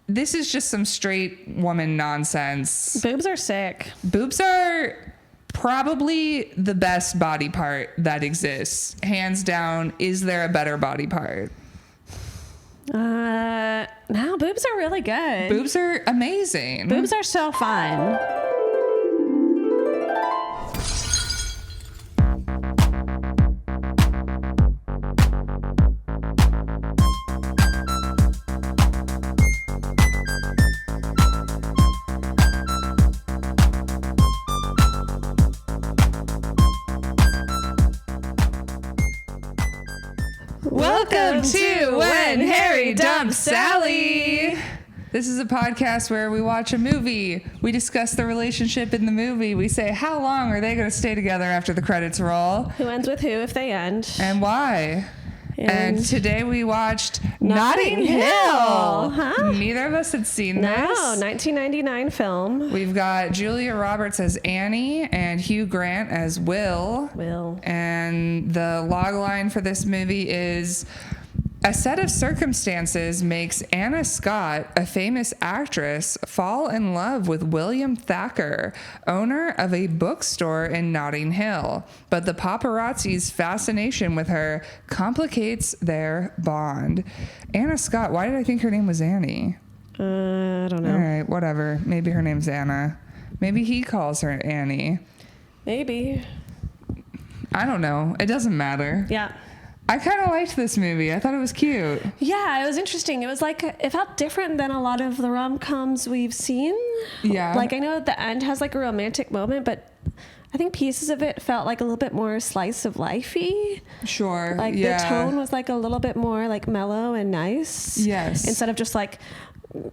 this is just some straight woman nonsense. Boobs are sick. Boobs are probably the best body part that exists. Hands down. Is there a better body part? No, boobs are really good. Boobs are amazing. Boobs are so fun. Welcome to When Harry Dumped Sally. This is a podcast where we watch a movie. We discuss the relationship in the movie. We say, how long are they going to stay together after the credits roll? Who ends with who if they end? And why? And today we watched Notting Hill. Huh? Neither of us had seen this. No, 1999 film. We've got Julia Roberts as Annie and Hugh Grant as Will. And the log line for this movie is: a set of circumstances makes Anna Scott, a famous actress, fall in love with William Thacker, owner of a bookstore in Notting Hill. But the paparazzi's fascination with her complicates their bond. Anna Scott, why did I think her name was Annie? I don't know. All right, whatever. Maybe her name's Anna. Maybe he calls her Annie. Maybe. I don't know. It doesn't matter. Yeah. I kind of liked this movie. I thought it was cute. Yeah, it was interesting. It was like, it felt different than a lot of the rom-coms we've seen. Yeah. Like, I know the end has like a romantic moment, but I think pieces of it felt like a little bit more slice of life-y. Sure. Like yeah. the tone was like a little bit more like mellow and nice. Yes. Instead of just like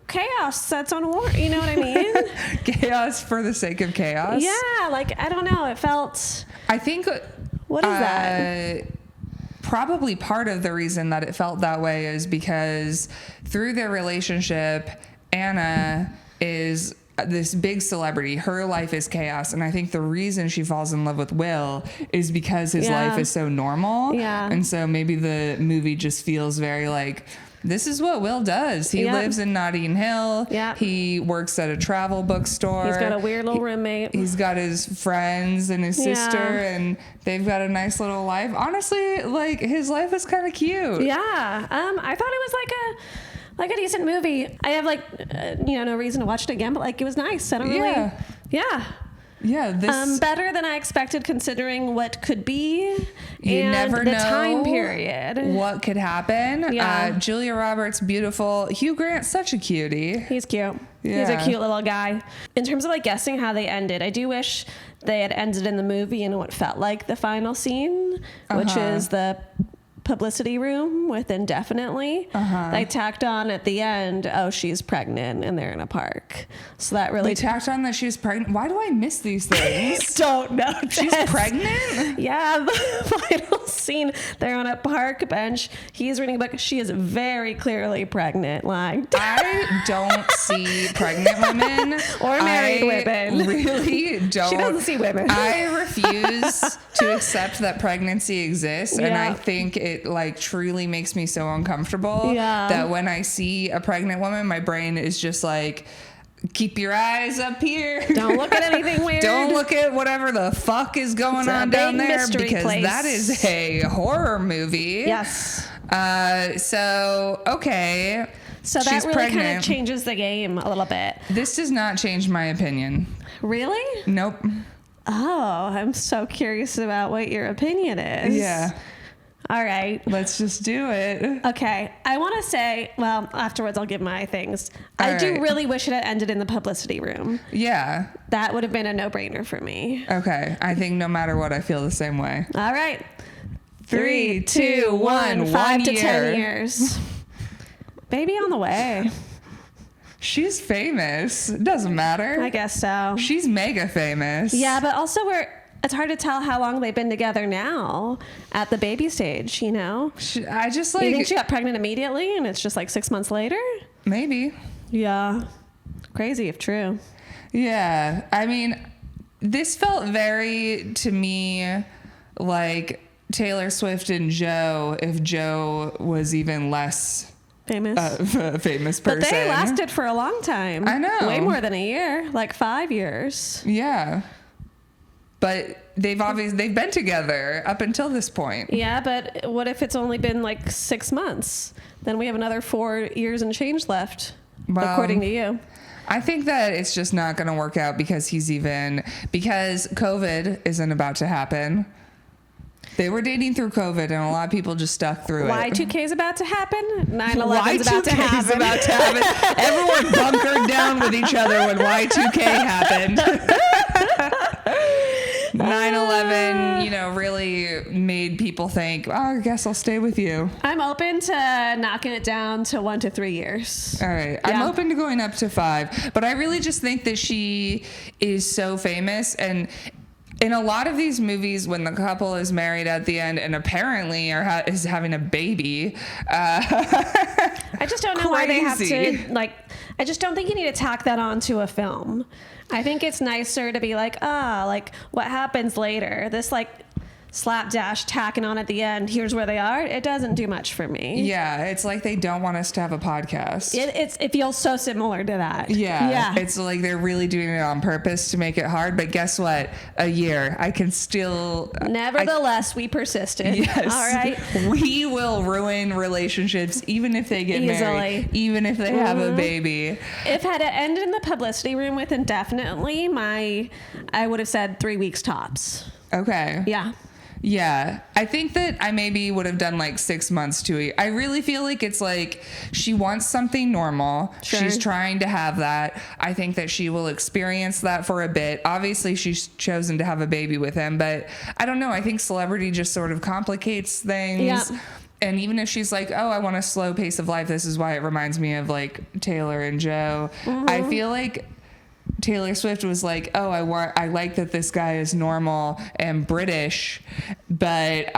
chaos that's on war. You know what I mean? Chaos for the sake of chaos. Yeah. Like, I don't know. It felt... I think... What is that? Probably part of the reason that it felt that way is because through their relationship, Anna is this big celebrity. Her life is chaos. And I think the reason she falls in love with Will is because his life is so normal. Yeah. And so maybe the movie just feels very like... This is what Will does. He lives in Notting Hill. Yeah. He works at a travel bookstore. He's got a weird little roommate. He's got his friends and his sister, and they've got a nice little life. Honestly, like, his life is kind of cute. Yeah. I thought it was like a decent movie. I have no reason to watch it again, but like, it was nice. I don't really. Yeah. Yeah, this better than I expected considering what could be. You and never the know time period. What could happen. Yeah. Julia Roberts, beautiful. Hugh Grant, such a cutie. He's cute. Yeah. He's a cute little guy. In terms of like guessing how they ended, I do wish they had ended in the movie in what felt like the final scene, which is the publicity room with indefinitely. They tacked on at the end, oh, she's pregnant and they're in a park. So that really... They tacked on that she was pregnant. Why do I miss these things? Don't know. She's pregnant? Yeah, the final scene, they're on a park bench. He's reading a book. She is very clearly pregnant. Like, I don't see pregnant women. Or married women. Really don't. She doesn't see women. I refuse to accept that pregnancy exists. And I think it like truly makes me so uncomfortable that when I see a pregnant woman, my brain is just like, keep your eyes up here. Don't look at anything weird. Don't look at whatever the fuck is going on down there because that is a horror movie. Yes. Okay. So that She's really pregnant. kind of changes the game a little bit. This does not change my opinion. Really? Nope. Oh, I'm so curious about what your opinion is. Yeah. All right. Let's just do it. Okay. I want to say, well, afterwards I'll give my things. I do really wish it had ended in the publicity room. Yeah. That would have been a no-brainer for me. Okay. I think no matter what, I feel the same way. All right. 3, 2, 1, 5 to 10 year. years. Baby on the way. She's famous. It doesn't matter. I guess so. She's mega famous. Yeah, but also it's hard to tell how long they've been together now at the baby stage, you know? I just like... You think she got pregnant immediately and it's just like 6 months later? Maybe. Yeah. Crazy if true. Yeah. I mean, this felt very, to me, like Taylor Swift and Joe, if Joe was even less famous person. But they lasted for a long time. I know. Way more than a year, like 5 years. Yeah. But they've been together up until this point. Yeah, but what if it's only been like 6 months? Then we have another 4 years and change left, according to you. I think that it's just not going to work out because because COVID isn't about to happen. They were dating through COVID, and a lot of people just stuck through it. Y2K is about to happen. 9/11 is about to happen. About to happen. Everyone bunkered down with each other when Y2K happened. 9/11, really made people think, oh, I guess I'll stay with you. I'm open to knocking it down to 1 to 3 years. All right. Yeah. I'm open to going up to 5. But I really just think that she is so famous. And in a lot of these movies, when the couple is married at the end and apparently is having a baby, I just don't know why they have to, I just don't think you need to tack that onto a film. I think it's nicer to be like, what happens later? This slapdash tacking on at the end, here's where they are. It doesn't do much for me. Yeah, it's like they don't want us to have a podcast. It feels so similar to that. Yeah. It's like they're really doing it on purpose to make it hard. But guess what? A year, I can still... Nevertheless, we persisted. Yes. All right. We will ruin relationships even if they get married. Even if they have a baby. If had it ended in the publicity room with indefinitely, I would have said 3 weeks tops. Okay. Yeah. Yeah, I think that I maybe would have done 6 months to it. I really feel like it's she wants something normal. Sure. She's trying to have that. I think that she will experience that for a bit. Obviously, she's chosen to have a baby with him, but I don't know. I think celebrity just sort of complicates things. Yeah. And even if she's like, oh, I want a slow pace of life, this is why it reminds me of Taylor and Joe. Mm-hmm. I feel like Taylor Swift was like, oh, I like that this guy is normal and British, but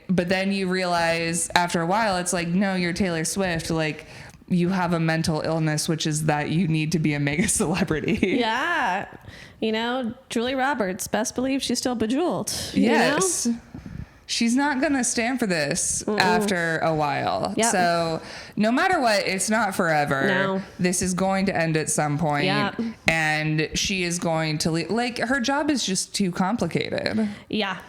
then you realize after a while, it's like, no, you're Taylor Swift. You have a mental illness, which is that you need to be a mega celebrity. Yeah. Julie Roberts, best believe she's still bejeweled. Yes. She's not going to stand for this after a while. Yep. So no matter what, it's not forever. No. This is going to end at some point. Yep. And she is going to leave. Her job is just too complicated. Yeah.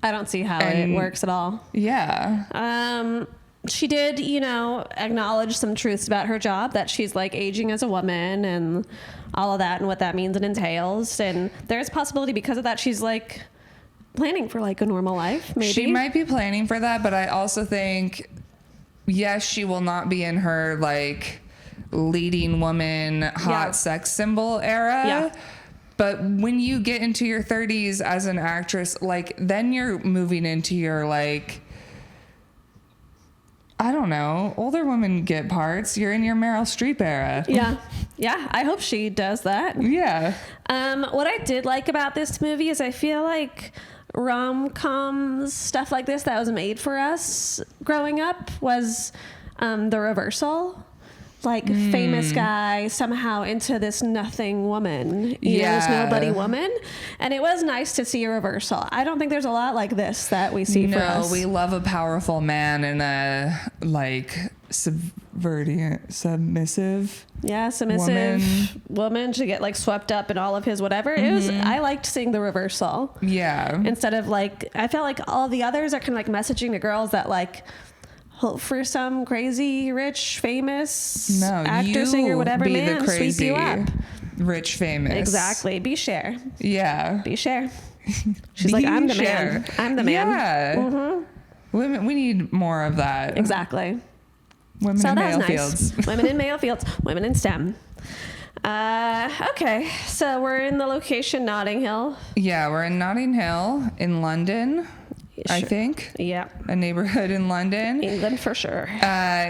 I don't see how it works at all. Yeah. She did, acknowledge some truths about her job, that she's aging as a woman and all of that and what that means and entails. And there's a possibility because of that she's planning for a normal life, maybe. She might be planning for that, but I also think, yes, she will not be in her leading woman hot sex symbol era. Yeah. But when you get into your 30s as an actress, then you're moving into your I don't know, older women get parts. You're in your Meryl Streep era. Yeah. Yeah. I hope she does that. Yeah. What I did like about this movie is I feel like rom-coms, stuff like this that was made for us growing up was the reversal. Famous guy somehow into this nothing woman, this nobody woman. And it was nice to see a reversal. I don't think there's a lot like this that we see for us. No, we love a powerful man and a submissive. Yeah, submissive woman to get swept up in all of his whatever. Mm-hmm. I liked seeing the reversal. Yeah. Instead of I felt like all the others are kind of messaging to girls that hope for some crazy, rich, famous actor, singer, whatever man sweep you up. Rich, famous. Exactly. Be Cher. Yeah. Be Cher. She's I'm the man. I'm the man. Yeah. Mm-hmm. Women, we need more of that. Exactly. Women in male fields. Women in male fields. Women in STEM. Okay. So we're in the location Notting Hill. Yeah, we're in Notting Hill in London. Sure. I think. Yeah. A neighborhood in London. England for sure.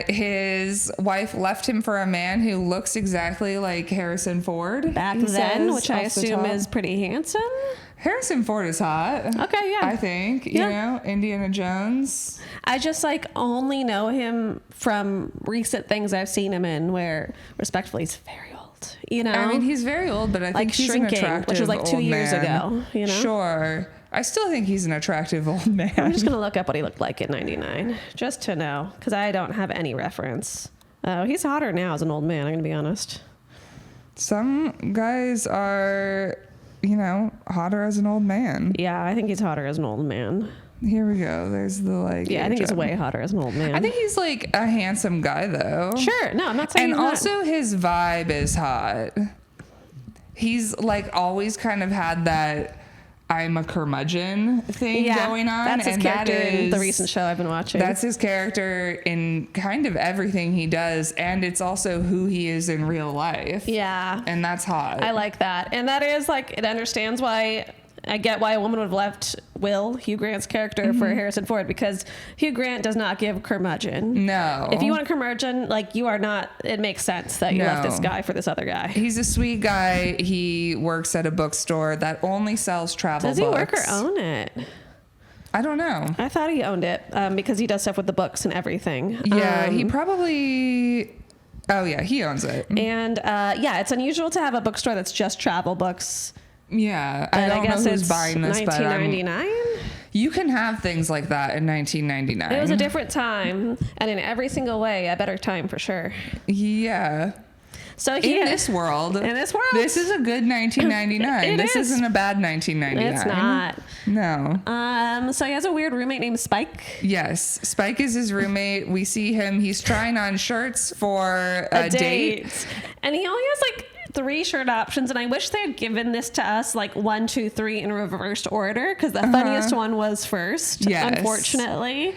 His wife left him for a man who looks exactly like Harrison Ford. Back then, which I assume is pretty handsome. Harrison Ford is hot. Okay, yeah. I think, you know, Indiana Jones. I just only know him from recent things I've seen him in where respectfully he's very old, I mean, he's very old, but I think he's Shrinking, an attractive which was 2 years man. ago, Sure. I still think he's an attractive old man. I'm just going to look up what he looked like in 99 just to know, because I don't have any reference. Oh, he's hotter now as an old man, I'm going to be honest. Some guys are, hotter as an old man. Yeah, I think he's hotter as an old man. Here we go. There's the Yeah, I think he's way hotter as an old man. I think he's like a handsome guy though. Sure. No, I'm not saying. And also his vibe is hot. He's like always kind of had that I'm a curmudgeon thing going on. That's his character in the recent show I've been watching. That's his character in kind of everything he does, and it's also who he is in real life. Yeah. And that's hot. I like that. And that is like, it understands why, I get why a woman would have left Hugh Grant's character for Harrison Ford, because Hugh Grant does not give curmudgeon. No. If you want curmudgeon, like you are not, it makes sense that you left this guy for this other guy. He's a sweet guy. He works at a bookstore that only sells travel books. Does he work or own it? I don't know. I thought he owned it because he does stuff with the books and everything. Yeah, he probably... Oh, yeah, he owns it. And it's unusual to have a bookstore that's just travel books. Yeah, I don't know who's buying this, but 1999? You can have things like that in 1999. It was a different time, and in every single way, a better time for sure. Yeah. So in this world, this is a good 1999. This isn't a bad 1999. It's not. No. So he has a weird roommate named Spike. Yes, Spike is his roommate. We see him. He's trying on shirts for a date, and he only has like 3 shirt options, and I wish they had given this to us like 1, 2, 3 in reversed order, because the funniest one was first. Yes. Unfortunately.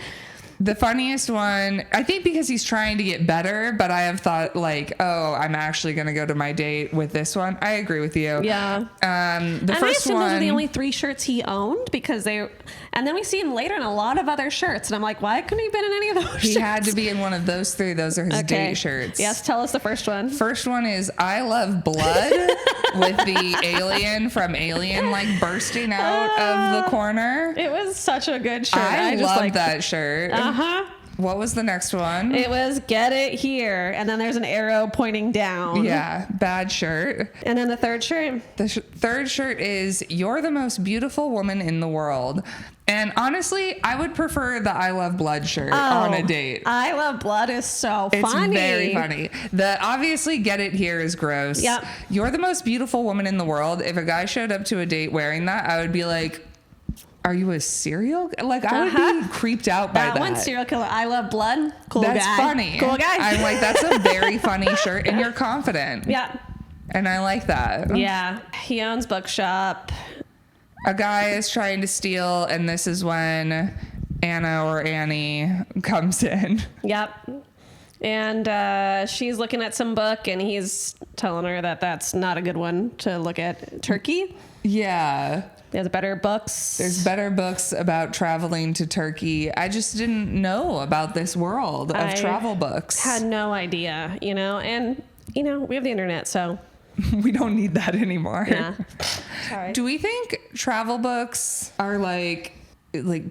The funniest one, I think, because he's trying to get better, but I have thought like, oh, I'm actually going to go to my date with this one. I agree with you. Yeah. The first one, those are the only 3 shirts he owned, because and then we see him later in a lot of other shirts, and I'm like, why couldn't he have been in any of those shirts? He had to be in one of those 3. Those are his date shirts. Yes, tell us the first one. First one is I Love Blood with the alien from Alien like bursting out of the corner. It was such a good shirt. I love that shirt. Uh-huh. What was the next one? It was Get It Here, and then there's an arrow pointing down. Yeah, bad shirt. And then the third shirt? The third shirt is You're the Most Beautiful Woman in the World. And honestly, I would prefer the I Love Blood shirt on a date. I Love Blood is so funny. It's very funny. The obviously Get It Here is gross. Yep. You're the most beautiful woman in the world. If a guy showed up to a date wearing that, I would be like, are you a serial? Like, I would be creeped out by that. That one serial killer. I Love Blood. Cool guy. That's funny. Cool guy. I'm like, that's a very funny shirt, and you're confident. Yeah. And I like that. Yeah. He owns bookshop. A guy is trying to steal, and this is when Anna or Annie comes in. Yep. And she's looking at some book, and he's telling her that that's not a good one to look at. Turkey? Yeah. There's better books. There's better books about traveling to Turkey. I just didn't know about this world of travel books. Had no idea, and, we have the internet, so. We don't need that anymore. Yeah. Sorry. Do we think travel books are like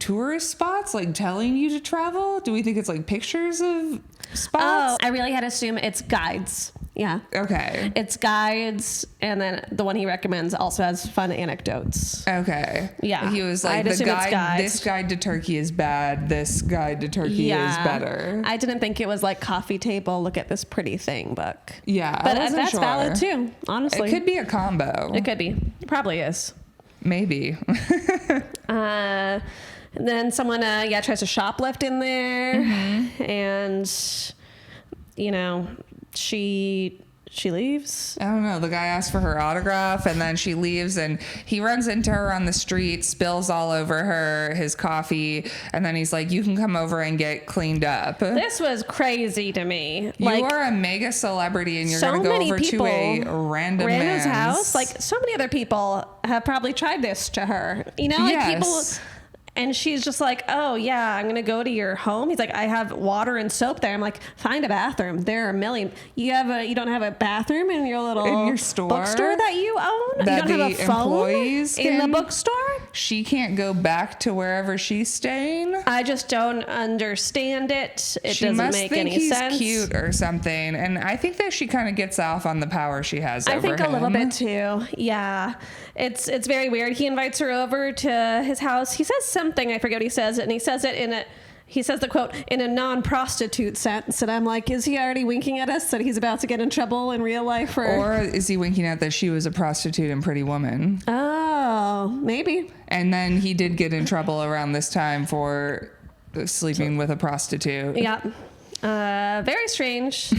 tourist spots, like telling you to travel? Do we think it's like pictures of spots? Oh, I really had to assume it's guides. Yeah. Okay. It's guides, and then the one he recommends also has fun anecdotes. Okay. Yeah. He was like, this guide to Turkey is bad. This guide to Turkey is better. I didn't think it was like coffee table, look at this pretty thing book. Yeah. But that's valid too, honestly. It could be a combo. It could be. It probably is. Maybe. And then someone, tries to shoplift in there. Mm-hmm. And, she leaves. I don't know. The guy asks for her autograph, and then she leaves, and he runs into her on the street, spills all over her his coffee, and then he's like, you can come over and get cleaned up. This was crazy to me. You are a mega celebrity, and you're going to go over to a random man's house. Like, so many other people have probably tried this to her. People... And she's just like, oh, yeah, I'm going to go to your home. He's like, I have water and soap there. I'm like, find a bathroom. There are a million. You don't have a bathroom in your little bookstore that you own? You don't have a phone in the bookstore? she can't go back to wherever she's staying. I just don't understand it. It She doesn't must make think any he's sense. cute or something, and I think that she kind of gets off on the power she has over him. I think a little bit too. Yeah, it's very weird. He invites her over to his house. He says something, I forget what he says, and he says it in a. He says the quote in a non-prostitute sense, and I'm like, is he already winking at us that he's about to get in trouble in real life? Or is he winking at that she was a prostitute in Pretty Woman? Oh, maybe. And then he did get in trouble around this time for sleeping with a prostitute. Yeah. Very strange.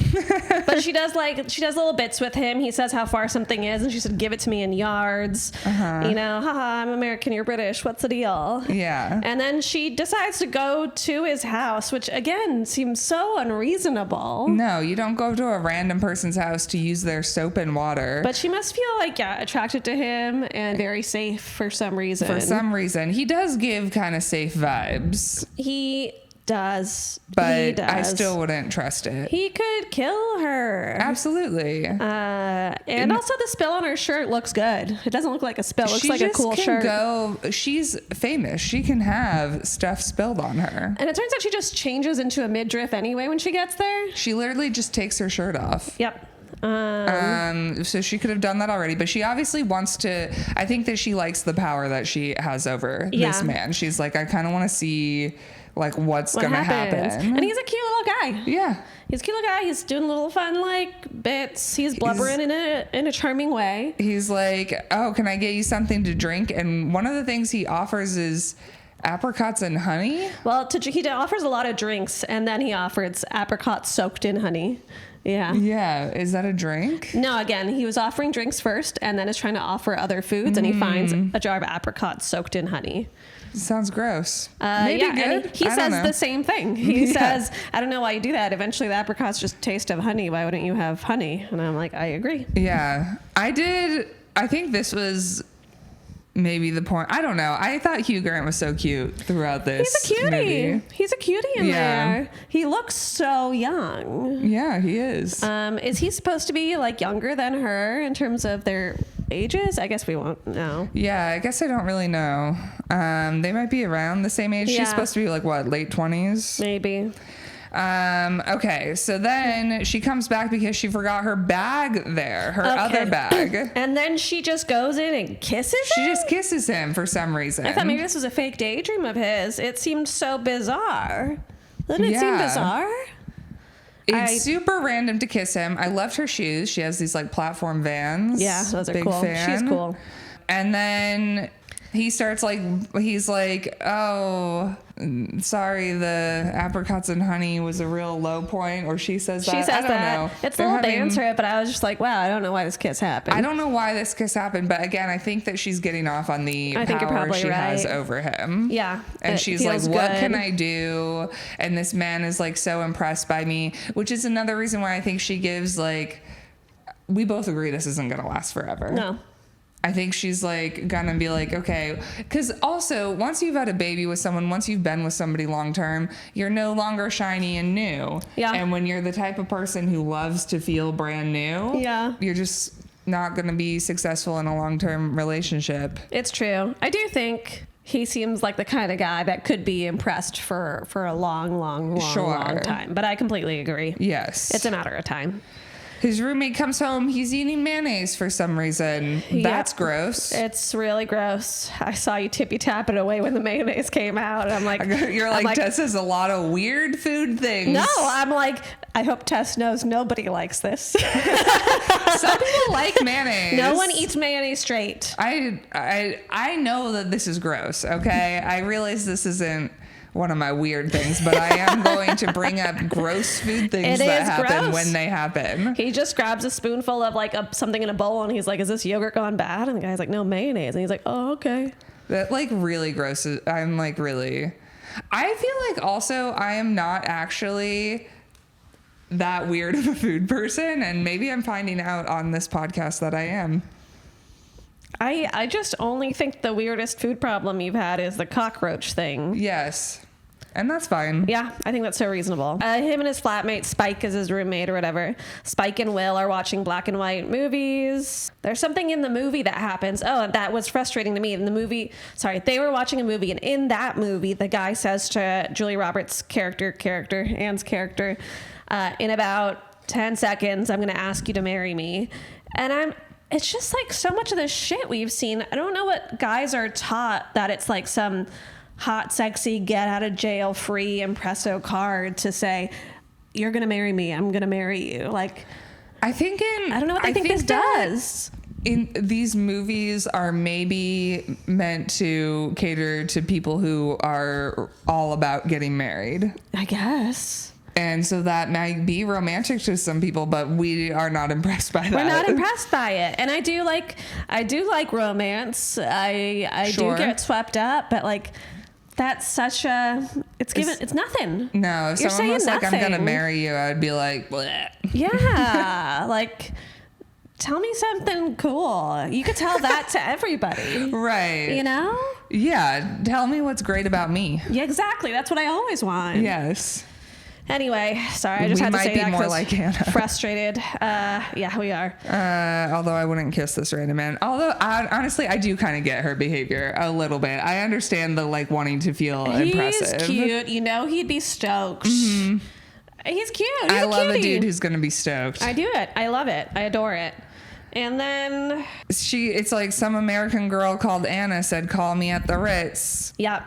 But she does little bits with him. He says how far something is, and she said, give it to me in yards. You know, haha, I'm American, you're British. What's the deal? Yeah. And then she decides to go to his house, which again seems so unreasonable. No, you don't go to a random person's house to use their soap and water. But she must feel like, attracted to him and very safe for some reason. For some reason. He does give kind of safe vibes. He does. But he does. I still wouldn't trust it. He could kill her. Absolutely. And also the spill on her shirt looks good. It doesn't look like a spill. It looks like a cool shirt. She's famous. She can have stuff spilled on her. And it turns out she just changes into a midriff anyway when she gets there. She literally just takes her shirt off. Yep. So she could have done that already, but she obviously wants to. I think that she likes the power that she has over this man. She's like, I kind of want to see like what's gonna happen. And he's a cute little guy. Yeah, he's a cute little guy. He's doing little fun like bits. He's blubbering in a charming way. He's like, oh, can I get you something to drink? And one of the things he offers is apricots and honey. Well, he offers a lot of drinks, and then he offers apricots soaked in honey. Yeah. Yeah. Is that a drink? No, again, he was offering drinks first and then is trying to offer other foods, and he finds a jar of apricots soaked in honey. Sounds gross. Maybe good. And he says the same thing. He says, I don't know why you do that. Eventually the apricots just taste of honey. Why wouldn't you have honey? And I'm like, I agree. Yeah. I think this was maybe the point. I don't know. I thought Hugh Grant was so cute throughout this. He's a cutie. Movie. He's a cutie in there. He looks so young. Yeah, he is. Is he supposed to be like younger than her in terms of their ages? I guess we won't know. Yeah, I guess I don't really know. They might be around the same age. She's supposed to be like what, late 20s? Maybe. Okay, so then she comes back because she forgot her bag there, her other bag. And then she just goes in and kisses him? She just kisses him for some reason. I thought maybe this was a fake daydream of his. It seemed so bizarre. Didn't it seem bizarre? It's super random to kiss him. I loved her shoes. She has these like platform Vans. Yeah, those are Big cool. fan. She's cool. And then he starts he's like, oh, sorry, the apricots and honey was a real low point. Or she says that. She says I don't know. It's a little banter, but I was just like, wow, I don't know why this kiss happened. I don't know why this kiss happened, but again, I think that she's getting off on the power she has over him. Yeah. And she's like, what can I do? And this man is like so impressed by me, which is another reason why I think she gives like, we both agree this isn't going to last forever. No. I think she's like gonna be like, okay, because also once you've had a baby with someone, once you've been with somebody long term, you're no longer shiny and new. Yeah. And when you're the type of person who loves to feel brand new, you're just not gonna be successful in a long term relationship. It's true. I do think he seems like the kind of guy that could be impressed for a long time. But I completely agree. Yes. It's a matter of time. His roommate comes home. He's eating mayonnaise for some reason. That's gross. It's really gross. I saw you tippy tap it away when the mayonnaise came out. And I'm like, you're like, Tess has a lot of weird food things. No, I'm like, I hope Tess knows nobody likes this. Some people like mayonnaise. No one eats mayonnaise straight. I know that this is gross. Okay, I realize this isn't one of my weird things, but I am going to bring up gross food things that happen when they happen. He just grabs a spoonful of like something in a bowl and he's like, is this yogurt gone bad? And the guy's like, no, mayonnaise. And he's like, oh, okay. That like really gross. I'm like really, I feel like also I am not actually that weird of a food person. And maybe I'm finding out on this podcast that I am. I just only think the weirdest food problem you've had is the cockroach thing. Yes. And that's fine. Yeah, I think that's so reasonable. Him and his flatmate, Spike is his roommate or whatever. Spike and Will are watching black and white movies. There's something in the movie that happens. Oh, that was frustrating to me. In the movie, they were watching a movie, and in that movie, the guy says to Julia Roberts' character, Anne's character, in about 10 seconds, I'm going to ask you to marry me. And it's just like so much of the shit we've seen. I don't know what guys are taught that it's like some hot, sexy, get out of jail free impresso card to say, you're going to marry me. I'm going to marry you. Like, I don't know what they think this does. In these movies are maybe meant to cater to people who are all about getting married, I guess. And so that might be romantic to some people, but we are not impressed by that. We're not impressed by it. And I do like romance. I Sure. do get swept up, but like, that's such a, it's nothing. No, if You're someone was saying like, I'm going to nothing. marry you, I'd be like, bleh. Yeah. Like, tell me something cool. You could tell that to everybody. Right. You know? Yeah. Tell me what's great about me. Yeah, exactly. That's what I always want. Yes. Anyway, sorry, I just We had to might say be that more 'cause like Hannah. frustrated. Yeah, we are. Although I wouldn't kiss this random man. Although honestly, I do kind of get her behavior a little bit. I understand the like wanting to feel impressive. He's cute. You know, he'd be stoked. Mm-hmm. He's cute. He's I love a cutie. dude who's gonna be stoked. I do it. I love it. I adore it. And then it's like some American girl called Anna said, "Call me at the Ritz." yeah.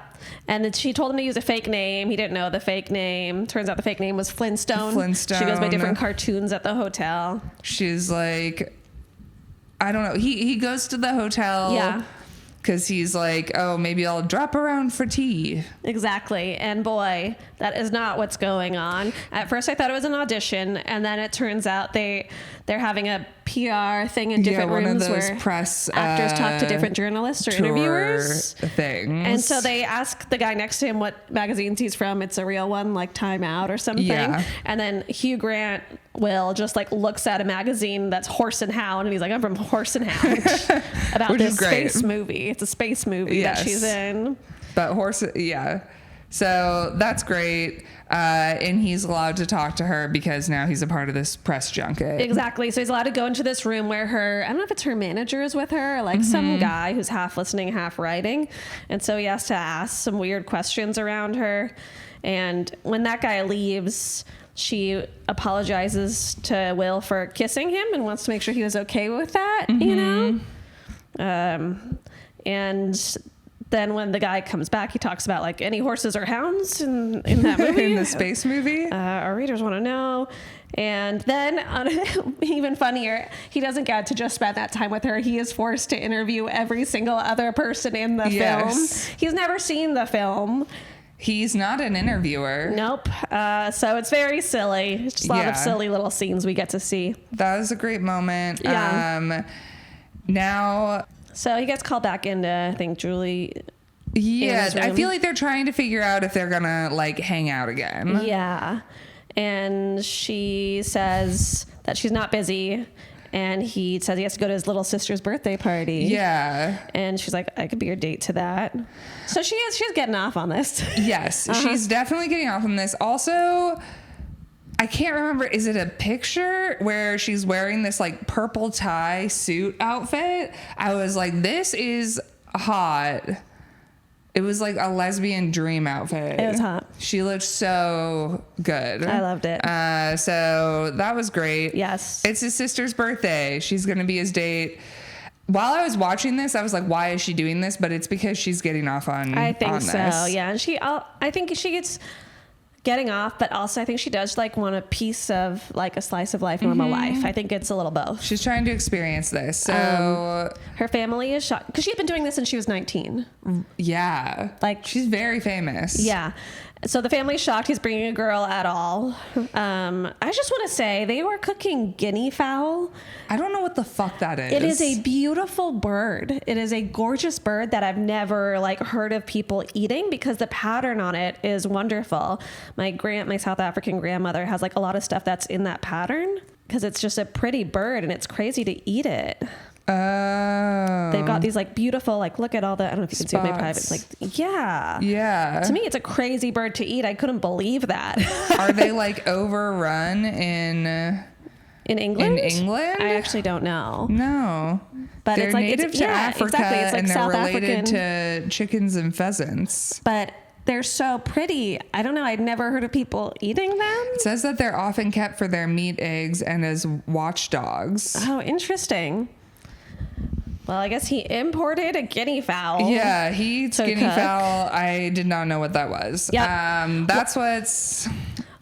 And then she told him to use a fake name. He didn't know the fake name. Turns out the fake name was Flintstone. She goes by different cartoons at the hotel. She's like, I don't know. He goes to the hotel. Yeah. Because he's like, oh, maybe I'll drop around for tea. Exactly. And boy, that is not what's going on. At first I thought it was an audition, and then it turns out they're having a PR thing in different one rooms of those where press actors talk to different journalists or interviewers. Things. And so they ask the guy next to him what magazines he's from. It's a real one, like Time Out or something. Yeah. And then Hugh Grant just like looks at a magazine that's Horse and Hound, and he's like, I'm from Horse and Hound. About Which this is great. space movie. It's a space movie that she's in. But yeah. So that's great. And he's allowed to talk to her because now he's a part of this press junket. Exactly. So he's allowed to go into this room where I don't know if it's her manager is with her, or like some guy who's half listening, half writing. And so he has to ask some weird questions around her. And when that guy leaves, she apologizes to Will for kissing him and wants to make sure he was okay with that, you know? And then when the guy comes back, he talks about like any horses or hounds in that movie. In the space movie. Our readers want to know. And then even funnier, he doesn't get to just spend that time with her. He is forced to interview every single other person in the film. He's never seen the film. He's not an interviewer. Nope. So it's very silly. It's just a lot of silly little scenes we get to see. That was a great moment. Yeah. Now... So he gets called back into, I think, Julie. Yeah, I feel like they're trying to figure out if they're gonna like hang out again. Yeah. And she says that she's not busy. And he says he has to go to his little sister's birthday party. Yeah. And she's like, I could be your date to that. So she's getting off on this. Yes, she's definitely getting off on this. Also, I can't remember, is it a picture where she's wearing this like purple tie suit outfit? I was like, this is hot. It was like a lesbian dream outfit. It was hot. She looked so good. I loved it. So that was great. Yes. It's his sister's birthday. She's going to be his date. While I was watching this, I was like, why is she doing this? But it's because she's getting off on I think so. this. Yeah. And I think she gets getting off, but also I think she does like want a piece of like a slice of life, normal life. I think it's a little both. She's trying to experience this. So her family is shocked because she's been doing this since she was 19. yeah, Like she's very famous. Yeah. So the family's shocked he's bringing a girl at all. I just want to say they were cooking guinea fowl. I don't know what the fuck that is. It is a beautiful bird. It is a gorgeous bird that I've never like heard of people eating because the pattern on it is wonderful. My South African grandmother has like a lot of stuff that's in that pattern because it's just a pretty bird and it's crazy to eat it. Oh. They've got these like beautiful, like, look at all the, I don't know if you can see my private, like, yeah. Yeah. To me, it's a crazy bird to eat. I couldn't believe that. Are they like overrun in England? In England? I actually don't know. No. But they're it's like, native to Africa, exactly. It's like and they're South related African. to chickens and pheasants. But they're so pretty. I don't know. I'd never heard of people eating them. It says that they're often kept for their meat, eggs, and as watchdogs. Oh, interesting. Well, I guess he imported a guinea fowl. Yeah, he eats guinea fowl. I did not know what that was. Yep. That's what's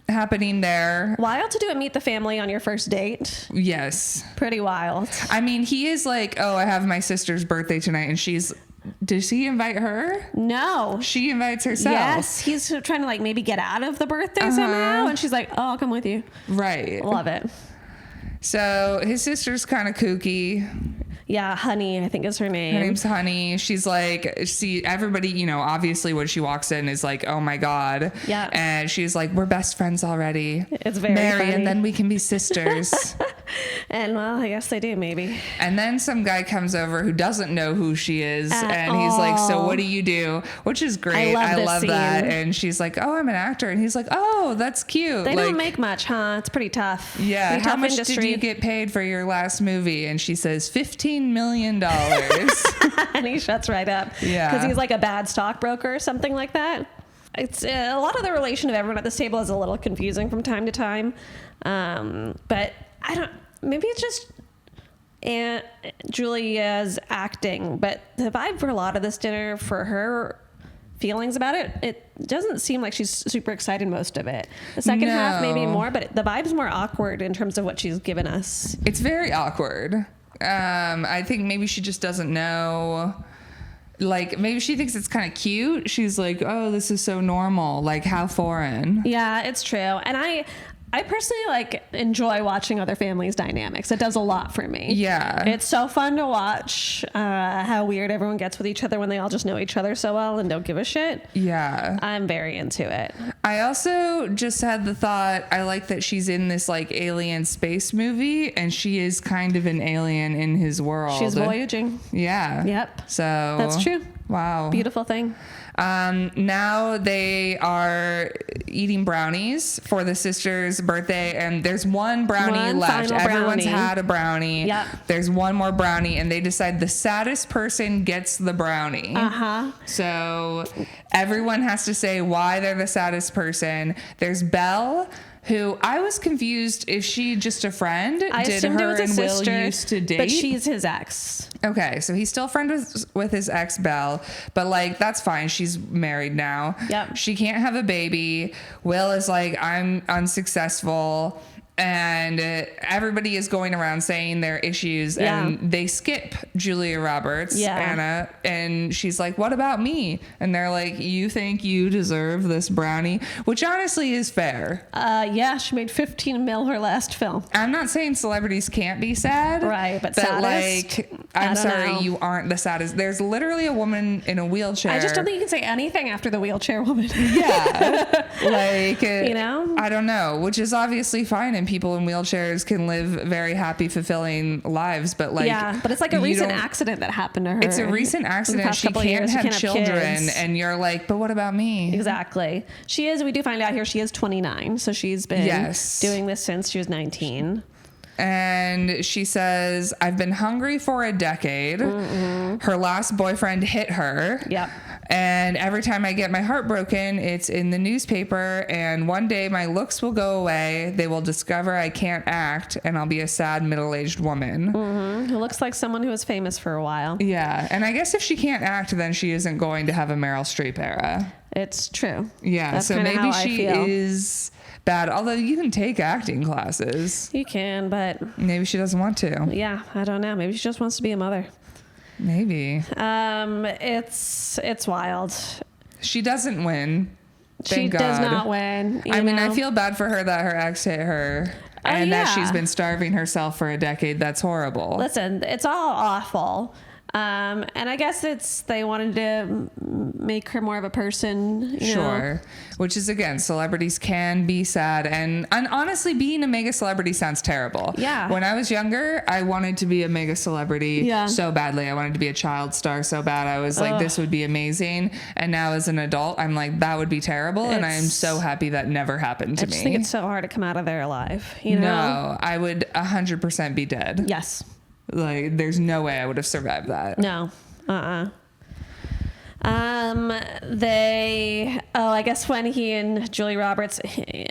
happening there. Wild to do a meet the family on your first date. Yes. Pretty wild. I mean, he is like, oh, I have my sister's birthday tonight, and does he invite her? No. She invites herself. Yes, he's trying to like maybe get out of the birthday somehow, and she's like, "Oh, I'll come with you." Right. Love it. So his sister's kind of kooky. Yeah, Honey, I think is her name. Her name's Honey. She's like, everybody, you know, obviously when she walks in is like, oh my God. Yeah. And she's like, we're best friends already. It's very Marry, funny. and then we can be sisters. And well, I guess they do maybe. And then some guy comes over who doesn't know who she is. And he's like, so what do you do? Which is great. I love that. And she's like, oh, I'm an actor. And he's like, oh, that's cute. They like, don't make much, huh? It's pretty tough. Yeah. Pretty How tough much industry. did you get paid for your last movie? And she says, $15 million. And he shuts right up. Yeah. Because he's like a bad stockbroker or something like that. It's a lot of the relation of everyone at this table is a little confusing from time to time. But I don't, maybe it's just Aunt Julia's acting, but the vibe for a lot of this dinner, for her feelings about it, it doesn't seem like she's super excited most of it. The second half maybe more, but the vibe's more awkward in terms of what she's given us. It's very awkward. I think maybe she just doesn't know. Like, maybe she thinks it's kind of cute. She's like, oh, this is so normal. Like, how foreign. Yeah, it's true. And I personally like enjoy watching other families' dynamics. It does a lot for me. Yeah. It's so fun to watch how weird everyone gets with each other when they all just know each other so well and don't give a shit. Yeah. I'm very into it. I also just had the thought, I like that she's in this like alien space movie, and she is kind of an alien in his world. She's voyaging. Yeah. Yep. So that's true. Wow. Beautiful thing. Now they are eating brownies for the sister's birthday, and there's one brownie left. Everyone's had a brownie. Yep. There's one more brownie, and they decide the saddest person gets the brownie. Uh-huh. So everyone has to say why they're the saddest person. There's Belle, who I was confused. Is she just a friend? I Did assumed her it was a and sister, Will used to date? but she's his ex. Okay, so he's still friends with his ex Belle, but like that's fine. She's married now. Yep. She can't have a baby. Will is like, I'm unsuccessful. And everybody is going around saying their issues, and they skip Julia Roberts, Anna, and she's like, what about me? And they're like, you think you deserve this brownie? Which honestly is fair. Yeah, she made 15 mil her last film. I'm not saying celebrities can't be sad. Right, but saddest? Like, I'm sorry, know. you aren't the saddest. There's literally a woman in a wheelchair. I just don't think you can say anything after the wheelchair woman. Yeah. Like, you know? I don't know, which is obviously fine, and people in wheelchairs can live very happy, fulfilling lives, but like, yeah, but it's like a recent accident that happened to her. It's a recent accident. She can't have children, and you're like, but what about me? Exactly. She is, we do find out here, she is 29, so she's been doing this since she was 19. And she says, I've been hungry for a decade. Mm-mm. Her last boyfriend hit her. Yep. And every time I get my heart broken, it's in the newspaper. And one day my looks will go away. They will discover I can't act, and I'll be a sad middle-aged woman. Mm-hmm. Who looks like someone who was famous for a while. Yeah. And I guess if she can't act, then she isn't going to have a Meryl Streep era. It's true. Yeah. That's so maybe she is bad, although you can take acting classes. You can, but maybe she doesn't want to. Yeah, I don't know. Maybe she just wants to be a mother. Maybe. It's wild. She doesn't win. She does not win. I mean, I feel bad for her that her ex hit her. And that she's been starving herself for a decade. That's horrible. Listen, it's all awful. And I guess they wanted to make her more of a person. You know? Which is, again, celebrities can be sad. And honestly, being a mega celebrity sounds terrible. Yeah. When I was younger, I wanted to be a mega celebrity so badly. I wanted to be a child star so bad. I was like, this would be amazing. And now as an adult, I'm like, that would be terrible. And I am so happy that never happened to me. I just think it's so hard to come out of there alive. You know? No, I would 100% be dead. Yes. Like, there's no way I would have survived that. No. I guess when he and Julie Roberts,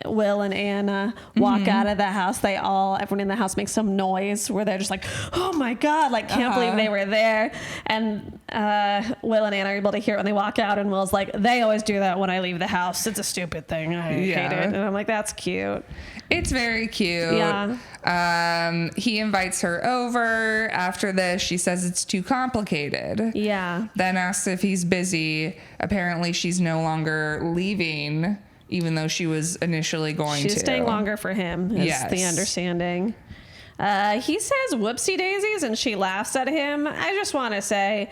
Will and Anna walk out of the house, everyone in the house makes some noise where they're just like, oh my God, like, can't believe they were there. And Will and Anna are able to hear it when they walk out, and Will's like, they always do that when I leave the house. It's a stupid thing. I hate it. And I'm like, that's cute. It's very cute. Yeah. He invites her over. After this, she says it's too complicated. Yeah. Then asks if he's busy. Apparently, she's no longer leaving, even though she was initially going to. She's staying longer for him, is the understanding. He says whoopsie daisies, and she laughs at him. I just want to say,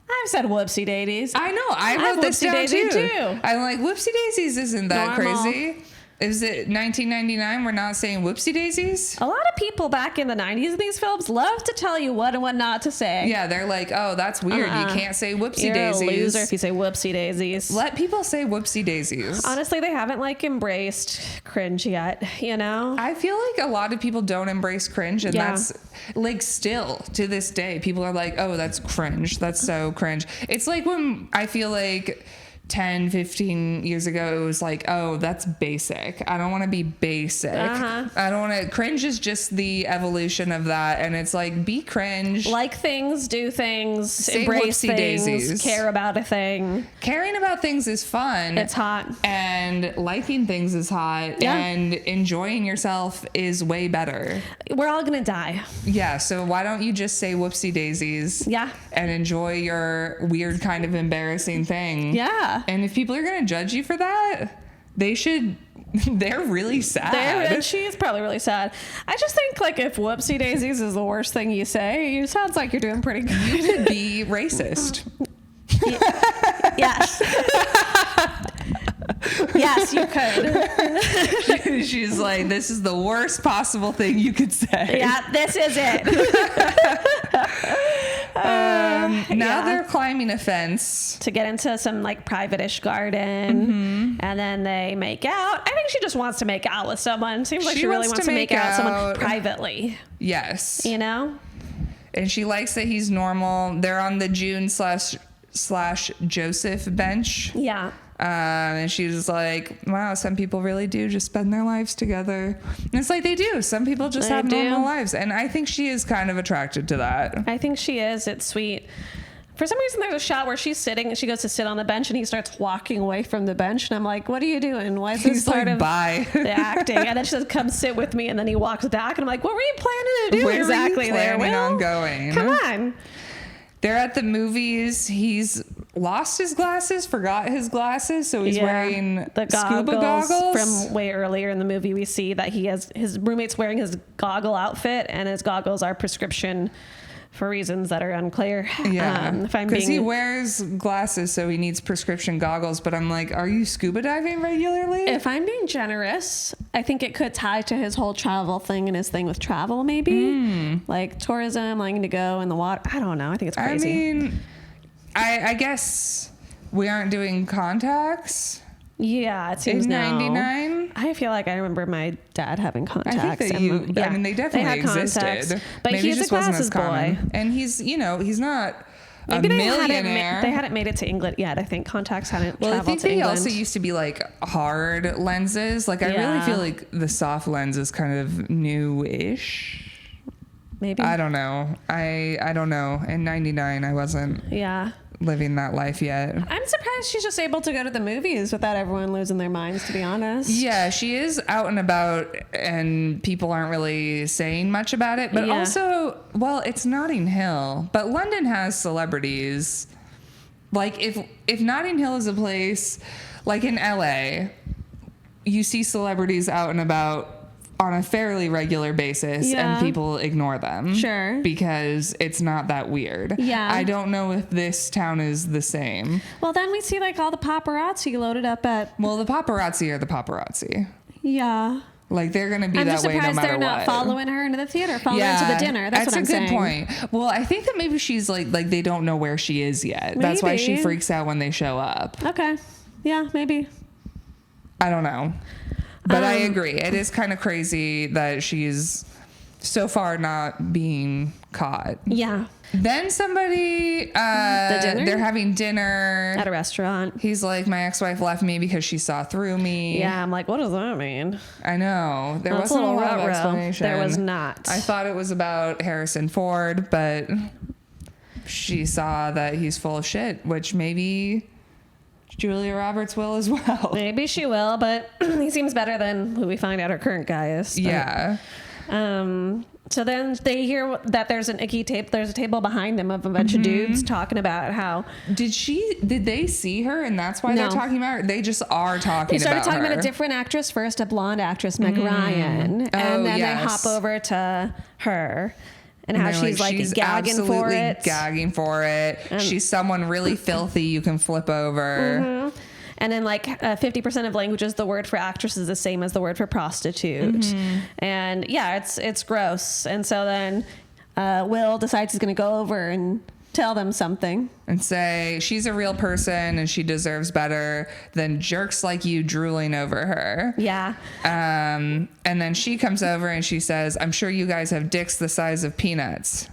I've said whoopsie daisies. I know. I wrote this down too. I'm like, whoopsie daisies isn't that crazy. Is it 1999? We're not saying whoopsie daisies? A lot of people back in the 90s in these films love to tell you what and what not to say. Yeah, they're like, oh, that's weird. You can't say whoopsie daisies. You're a loser if you say whoopsie daisies. Let people say whoopsie daisies. Honestly, they haven't embraced cringe yet, you know? I feel like a lot of people don't embrace cringe, and that's still to this day, people are like, oh, that's cringe. That's so cringe. It's like when I feel like 10, 15 years ago, it was like, oh, that's basic. I don't want to be basic. I don't want to. Cringe is just the evolution of that. And it's like, be cringe. Like things, do things, say embrace things, daisies. Care about a thing. Caring about things is fun. It's hot. And liking things is hot. Yeah. And enjoying yourself is way better. We're all going to die. Yeah. So why don't you just say whoopsie daisies? Yeah. And enjoy your weird kind of embarrassing thing. Yeah. And if people are going to judge you for that, they're really sad. She's probably really sad. I just think if whoopsie daisies is the worst thing you say, it sounds like you're doing pretty good. You could be racist. Yes. Yes, you could. She's like, this is the worst possible thing you could say. Yeah, this is it. Now they're climbing a fence to get into some private-ish garden, and then they make out. I think she just wants to make out with someone. Seems like she really wants to make out with someone privately. Yes. You know? And she likes that he's normal. They're on the June / Joseph bench. Yeah. And she's like, wow, some people really do just spend their lives together. And it's like they do. Some people just have normal lives. And I think she is kind of attracted to that. I think she is. It's sweet. For some reason, there's a shot where she's sitting and she goes to sit on the bench and he starts walking away from the bench. And I'm like, what are you doing? Why is this part of bye. The acting? And then she says, come sit with me. And then he walks back. And I'm like, what were you planning to do exactly there? Where were you planning on going? Come on. They're at the movies. He's lost his glasses, forgot his glasses, so he's wearing the scuba goggles. From way earlier in the movie, we see that his roommate's wearing his goggle outfit, and his goggles are prescription for reasons that are unclear. Yeah, because he wears glasses, so he needs prescription goggles. But I'm like, are you scuba diving regularly? If I'm being generous, I think it could tie to his whole travel thing and his thing with travel, maybe like tourism, liking to go in the water. I don't know. I think it's crazy. I mean, I guess we aren't doing contacts. Yeah, it seems in 99. I feel like I remember my dad having contacts. I think that I mean, they definitely existed. But maybe he's just a wasn't as glasses common. boy, and he's not maybe a millionaire. They hadn't made it to England yet. I think contacts hadn't traveled to England. I think they also used to be hard lenses. I really feel like the soft lens is kind of new-ish. Maybe. I don't know. I don't know. In 99, I wasn't. Yeah. Living that life yet. I'm surprised she's just able to go to the movies without everyone losing their minds, to be honest. Yeah, she is out and about and people aren't really saying much about it. But also, well, it's Notting Hill, but London has celebrities. If Notting Hill is a place, like in LA, you see celebrities out and about on a fairly regular basis and people ignore them. Sure. Because it's not that weird. Yeah. I don't know if this town is the same. Well, then we see like all the paparazzi loaded up at... Well, the paparazzi are the paparazzi. Yeah. Like, they're going to be that way no matter what. I'm just surprised they're not following her into the theater, following her to the dinner. That's what I'm saying. That's a good point. Well, I think that maybe she's like they don't know where she is yet. Maybe. That's why she freaks out when they show up. Okay. Yeah, maybe. I don't know. But I agree. It is kind of crazy that she's so far not being caught. Yeah. Then somebody, the dinner? They're having dinner at a restaurant. He's like, my ex-wife left me because she saw through me. Yeah, I'm like, what does that mean? I know. There wasn't a lot of explanation. There was not. I thought it was about Harrison Ford, but she saw that he's full of shit, which maybe Julia Roberts will as well. Maybe she will, but he seems better than who we find out her current guy is. But, yeah. So then they hear that there's an icky tape. There's a table behind them of a bunch of dudes talking about how did they see her and that's why they're talking about her? They just are talking about her. They started talking about a different actress first, a blonde actress, Meg Ryan, and then they hop over to her. And how she's gagging for it. Gagging for it. She's someone really filthy you can flip over. Mm-hmm. And then 50% of languages, the word for actress is the same as the word for prostitute. Mm-hmm. And yeah, it's gross. And so then Will decides he's going to go over and tell them something. And say she's a real person and she deserves better than jerks like you drooling over her. Yeah. And then she comes over and she says, I'm sure you guys have dicks the size of peanuts.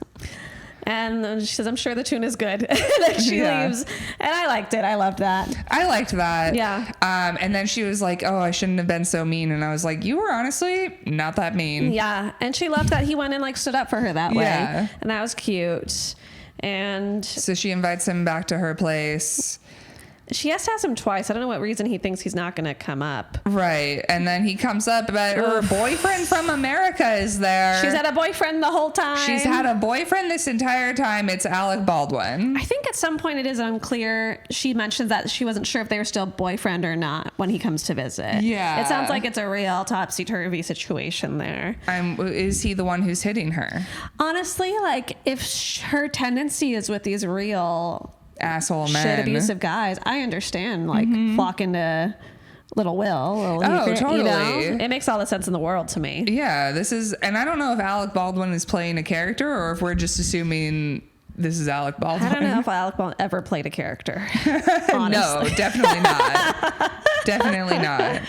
And she says, I'm sure the tune is good. And then she leaves. And I liked it. I loved that. I liked that. Yeah. And then she was like, oh, I shouldn't have been so mean. And I was like, you were honestly not that mean. Yeah. And she loved that he went and stood up for her that way. Yeah. And that was cute. And so she invites him back to her place. She has to ask him twice. I don't know what reason he thinks he's not going to come up. Right. And then he comes up, but her boyfriend from America is there. She's had a boyfriend the whole time. She's had a boyfriend this entire time. It's Alec Baldwin. I think at some point it is unclear. She mentions that she wasn't sure if they were still boyfriend or not when he comes to visit. Yeah. It sounds like it's a real topsy-turvy situation there. Is he the one who's hitting her? Honestly, if her tendency is with these real... asshole men, shit abusive guys, I understand flocking to little Will. Totally. You know? It makes all the sense in the world to me. Yeah, and I don't know if Alec Baldwin is playing a character or if we're just assuming this is Alec Baldwin. I don't know if Alec Baldwin ever played a character. No, definitely not. Definitely not.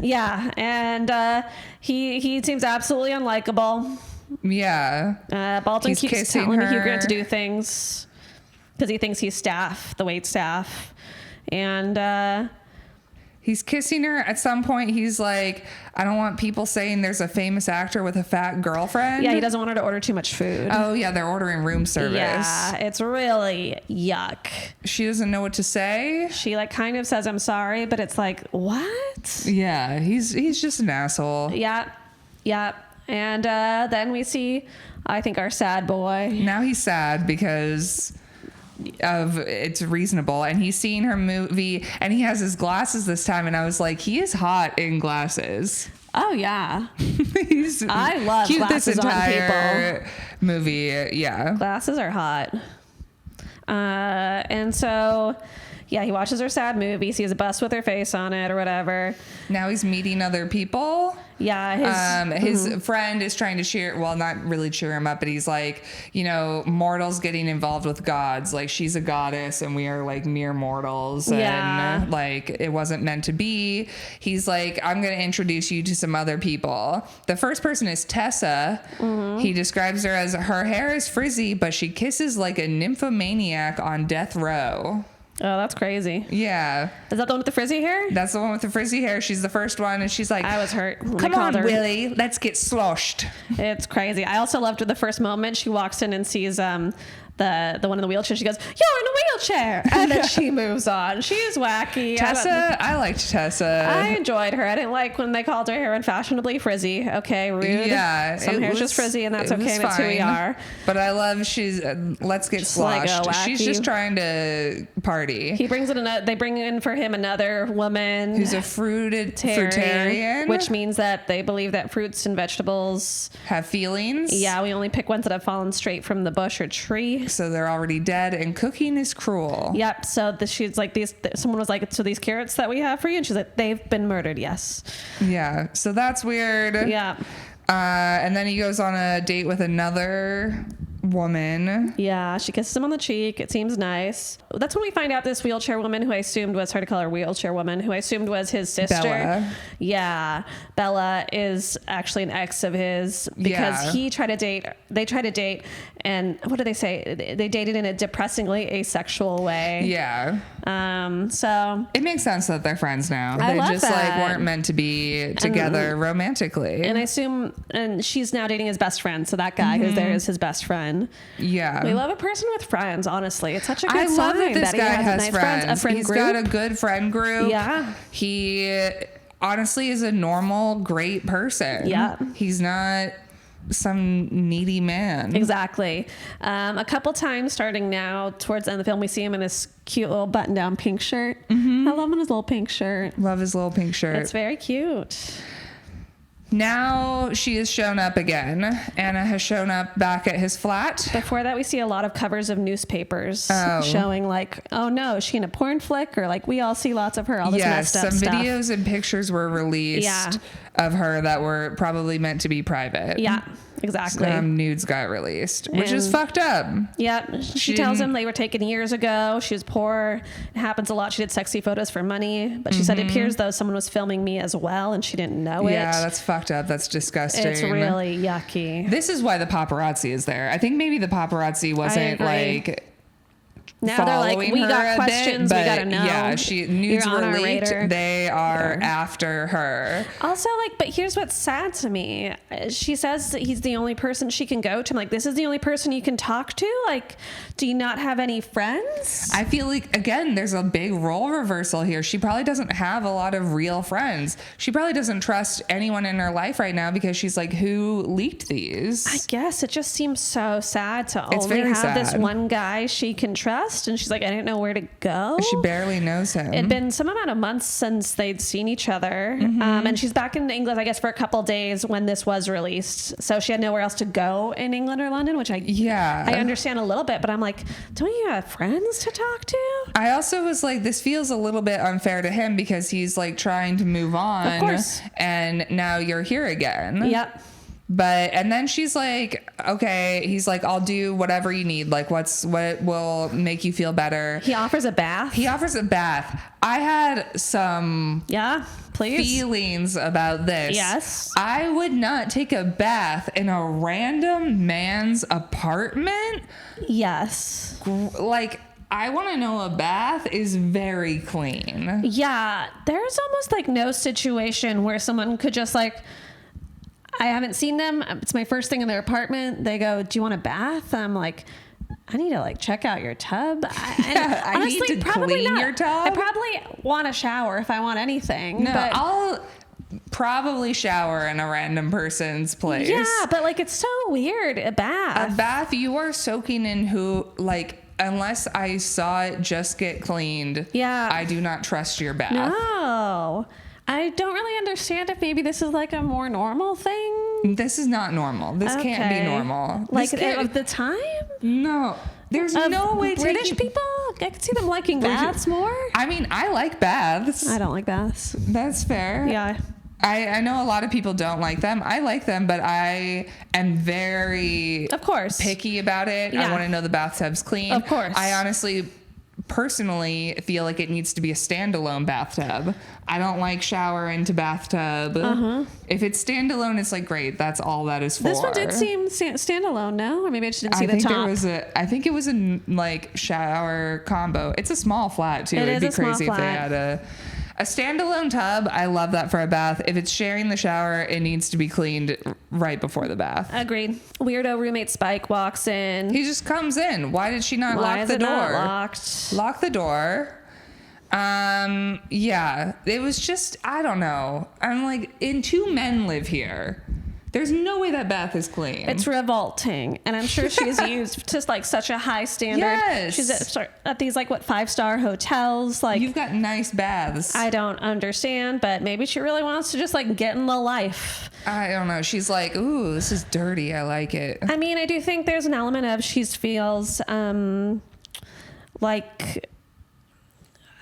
Yeah, and he seems absolutely unlikable. Yeah. Baldwin keeps telling Hugh Grant to do things because he thinks he's the wait staff. And he's kissing her. At some point, he's like, I don't want people saying there's a famous actor with a fat girlfriend. Yeah, he doesn't want her to order too much food. Oh, yeah, they're ordering room service. Yeah, it's really yuck. She doesn't know what to say. She kind of says, I'm sorry, but it's like, what? Yeah, he's just an asshole. Yeah. And then we see, I think, our sad boy. Now he's sad because of it's reasonable, and he's seeing her movie, and he has his glasses this time, and I was like, he is hot in glasses. Oh yeah. I love cute glasses this entire on people. Movie. Yeah, glasses are hot. And so yeah, he watches her sad movie, sees a bus with her face on it or whatever. Now he's meeting other people. Yeah. His friend is trying to not really cheer him up, but he's like, mortals getting involved with gods. Like, she's a goddess and we are mere mortals. Yeah. And it wasn't meant to be. He's like, I'm going to introduce you to some other people. The first person is Tessa. Mm-hmm. He describes her as her hair is frizzy, but she kisses like a nymphomaniac on death row. Oh, that's crazy. Yeah. Is that the one with the frizzy hair? That's the one with the frizzy hair. She's the first one, and she's like, I was hurt. Come on, Willie, let's get sloshed. It's crazy. I also loved the first moment she walks in and sees the one in the wheelchair. She goes, you're in a wheelchair. And then she moves on. She is wacky. I liked Tessa. I enjoyed her. I didn't like when they called her hair unfashionably frizzy. Okay, rude. Yeah. Some hair's just frizzy and that's okay. That's who we are. But I love she's, let's get Just sloshed. like She's just trying to party. He brings in they bring in for him another woman. Who's a fruitarian. Which means that they believe that fruits and vegetables have feelings. Yeah, we only pick ones that have fallen straight from the bush or tree. So they're already dead, and cooking is cruel. Yep. So she's like, someone was like, so these carrots that we have for you? And she's like, they've been murdered, yes. Yeah. So that's weird. Yeah. And then he goes on a date with another woman. Yeah, she kisses him on the cheek. It seems nice. That's when we find out this wheelchair woman, who I assumed was, hard to call her wheelchair woman, who I assumed was his sister. Bella. Yeah. Bella is actually an ex of his because they tried to date, and what do they say? They dated in a depressingly asexual way. Yeah. So it makes sense that they're friends now. I they love just that. like weren't meant to be together romantically. And I assume, and she's now dating his best friend. So that guy who's there is his best friend. Yeah. We love a person with friends, honestly. It's such a good I sign love that this that guy he has nice friends. A friend He's group. got a good friend group. Yeah. He honestly is a normal, great person. Yeah. He's not some needy man. Exactly. A couple times starting now towards the end of the film, we see him in this cute little button down pink shirt. I love him in his little pink shirt. Love his little pink shirt. It's very cute. Now she has shown up again. Anna has shown up back at his flat. Before that, we see a lot of covers of newspapers Oh. showing like, oh no, is she in a porn flick? Or like, we all see lots of her, all this messed up some stuff. videos and pictures were released of her that were probably meant to be private. Yeah, exactly. Nudes got released, which is fucked up. Yep. She tells him they were taken years ago. She was poor. It happens a lot. She did sexy photos for money, but she said it appears though someone was filming me as well and she didn't know it. Yeah, that's fucked up. That's disgusting. It's really yucky. This is why the paparazzi is there. I think maybe the paparazzi wasn't like now they're like, we got questions, we gotta know. Yeah, nudes You're were on our leaked. radar. They are after her. Also, like, but here's what's sad to me. She says that he's the only person she can go to. I'm like, this is the only person you can talk to? Like, do you not have any friends? I feel like, again, there's a big role reversal here. She probably doesn't have a lot of real friends. She probably doesn't trust anyone in her life right now because she's like, who leaked these? I guess it just seems so sad to It's only very have this sad. one guy she can trust. And she's like, I didn't know where to go. She barely knows him. It'd been some amount of months since they'd seen each other. And she's back in England, I guess, for a couple days when this was released. So she had nowhere else to go in England or London, which I understand a little bit. But I'm like, don't you have friends to talk to? I also was like, this feels a little bit unfair to him because he's like trying to move on. Of course. And now you're here again. Yep. And then she's like, okay, he's like, I'll do whatever you need. Like, what will make you feel better? He offers a bath. I had some feelings about this. Yes. I would not take a bath in a random man's apartment. Yes. Like, I want to know a bath is very clean. Yeah. There's almost like no situation where someone could just like, I haven't seen them. It's my first thing in their apartment. They go, do you want a bath? I'm like, I need to like check out your tub. I honestly, need to clean your tub. I probably want a shower if I want anything. No, but I'll probably shower in a random person's place. Yeah, but like it's so weird. A bath, you are soaking in unless I saw it just get cleaned. Yeah, I do not trust your bath. No. I don't really understand if maybe this is like a more normal thing. This is not normal. This can't be normal. Like of the time? No. There's no way British people? I could see them liking baths more. I mean, I like baths. I don't like baths. That's fair. Yeah. I know a lot of people don't like them. I like them, but I am very picky about it. Yeah. I want to know the bathtub's clean. Of course. I honestly personally feel like it needs to be a standalone bathtub. I don't like shower into bathtub. If it's standalone, it's like, great, that's all that is for. This one did seem standalone, no? Or maybe I just didn't see the top. I think it was a like shower combo. It's a small flat too. It'd be crazy if they had a A standalone tub, I love that for a bath. If it's sharing the shower, it needs to be cleaned right before the bath. Agreed. Weirdo roommate Spike walks in. He just comes in. Why did she not lock the door? Not locked? Lock the door. Yeah, it was just, I don't know. I'm like, two men live here. There's no way that bath is clean. It's revolting. And I'm sure she's used to like such a high standard. Yes. She's at these like, what, 5-star hotels? Like, you've got nice baths. I don't understand, but maybe she really wants to just like get in the life. I don't know. She's like, ooh, this is dirty. I like it. I mean, I do think there's an element of she feels like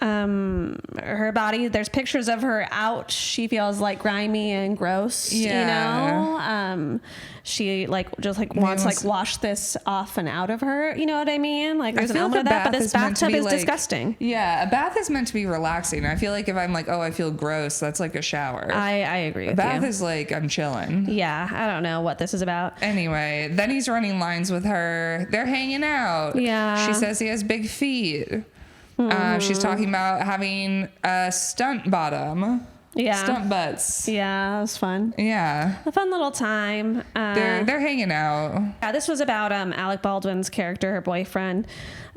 her body, there's pictures of her out, she feels like grimy and gross. Yeah. You know, she like just like wants like wash this off and out of her, you know what I mean? Like there's an element of that, but this bathtub is disgusting. Yeah, a bath is meant to be relaxing. I feel like if I'm like, oh, I feel gross, that's like a shower. I agree with a bath you. is like, I'm chilling. Yeah, I don't know what this is about. Anyway, then he's running lines with her. They're hanging out. Yeah. She says he has big feet. She's talking about having a stunt bottom. Yeah. Stunt butts. Yeah, it was fun. Yeah. A fun little time. They're hanging out. Yeah, this was about Alec Baldwin's character, her boyfriend.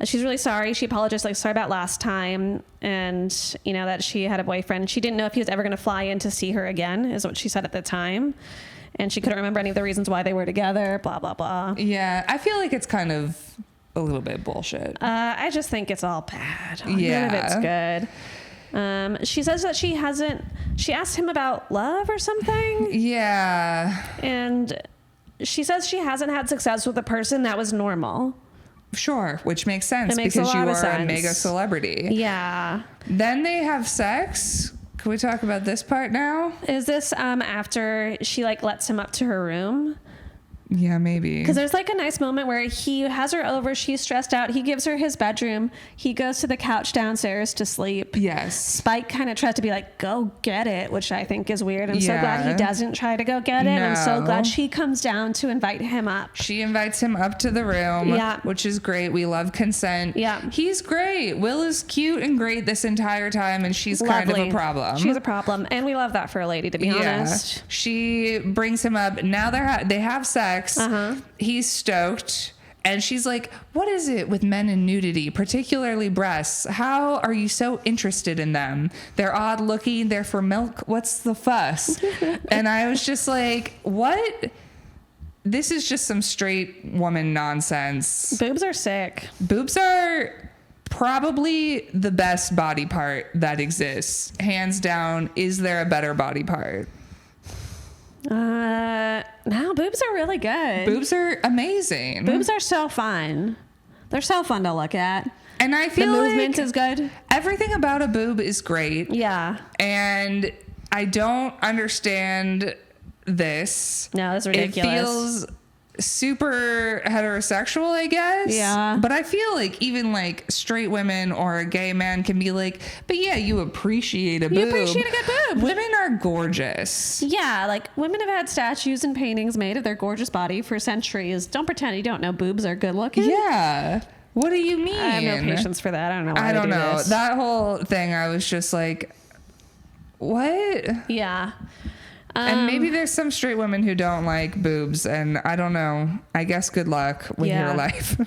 She's really sorry. She apologized, like, sorry about last time. And, you know, that she had a boyfriend. She didn't know if he was ever going to fly in to see her again, is what she said at the time. And she couldn't remember any of the reasons why they were together, blah, blah, blah. Yeah, I feel like it's kind of a little bit bullshit. I just think it's all bad. Yeah. None of it's good. She says that she asked him about love or something. Yeah. And she says she hasn't had success with a person that was normal. Sure, which makes sense because you are a mega celebrity. Yeah. Then they have sex. Can we talk about this part now? Is this after she like lets him up to her room? Yeah, maybe. Because there's like a nice moment where he has her over. She's stressed out. He gives her his bedroom. He goes to the couch downstairs to sleep. Yes. Spike kind of tries to be like, go get it, which I think is weird. I'm so glad he doesn't try to go get it. No. I'm so glad she comes down to invite him up. She invites him up to the room, which is great. We love consent. Yeah. He's great. Will is cute and great this entire time, and she's kind of a problem. She's a problem. And we love that for a lady, to be honest. She brings him up. Now they have sex. He's stoked. And she's like, what is it with men and nudity, particularly breasts? How are you so interested in them? They're odd looking. They're for milk. What's the fuss? And I was just like, what? This is just some straight woman nonsense. Boobs are sick. Boobs are probably the best body part that exists. Hands down. Is there a better body part? No, boobs are really good. Boobs are amazing. Boobs are so fun. They're so fun to look at. And I feel the movement is good. Everything about a boob is great. Yeah. And I don't understand this. No, that's ridiculous. It feels super heterosexual, I guess. Yeah. But I feel like even like straight women or a gay man can be like, but yeah, you appreciate a boob. You appreciate a good boob. Women are gorgeous. Yeah, like women have had statues and paintings made of their gorgeous body for centuries. Don't pretend you don't know boobs are good looking. Yeah. What do you mean? I have no patience for that. I don't know why I don't know. this. That whole thing, I was just like, what? Yeah. And maybe there's some straight women who don't like boobs, and I don't know. I guess good luck with your life.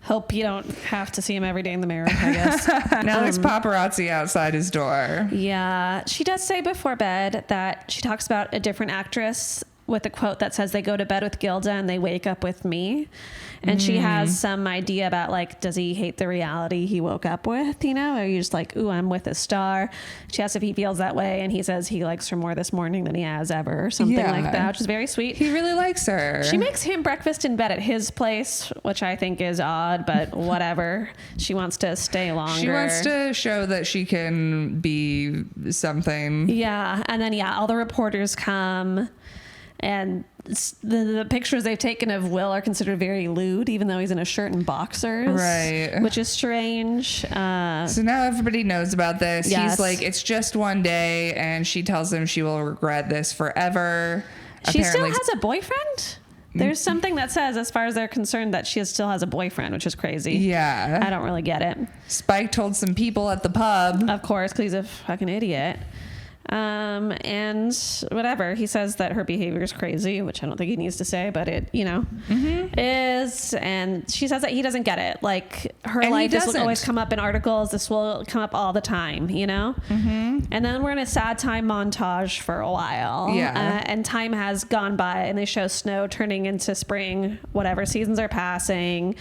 Hope you don't have to see him every day in the mirror, I guess. Now there's paparazzi outside his door. Yeah. She does say before bed that she talks about a different actress with a quote that says they go to bed with Gilda and they wake up with me. And she has some idea about like, does he hate the reality he woke up with? You know, or you just like, ooh, I'm with a star. She asks if he feels that way. And he says he likes her more this morning than he has ever or something like that, which is very sweet. He really likes her. She makes him breakfast in bed at his place, which I think is odd, but whatever. She wants to stay longer. She wants to show that she can be something. Yeah. And then, all the reporters come. And the pictures they've taken of Will are considered very lewd, even though he's in a shirt and boxers. Right. Which is strange. So now everybody knows about this. Yes. He's like, it's just one day. And she tells him she will regret this forever. She still has a boyfriend? There's something that says, as far as they're concerned, that she still has a boyfriend, which is crazy. Yeah. I don't really get it. Spike told some people at the pub. Of course, because he's a fucking idiot. And whatever. He says that her behavior is crazy, which I don't think he needs to say, but it, is. And she says that he doesn't get it. Like, her life, this will always come up in articles. This will come up all the time, And then we're in a sad time montage for a while. Yeah. And time has gone by, and they show snow turning into spring. Whatever, seasons are passing.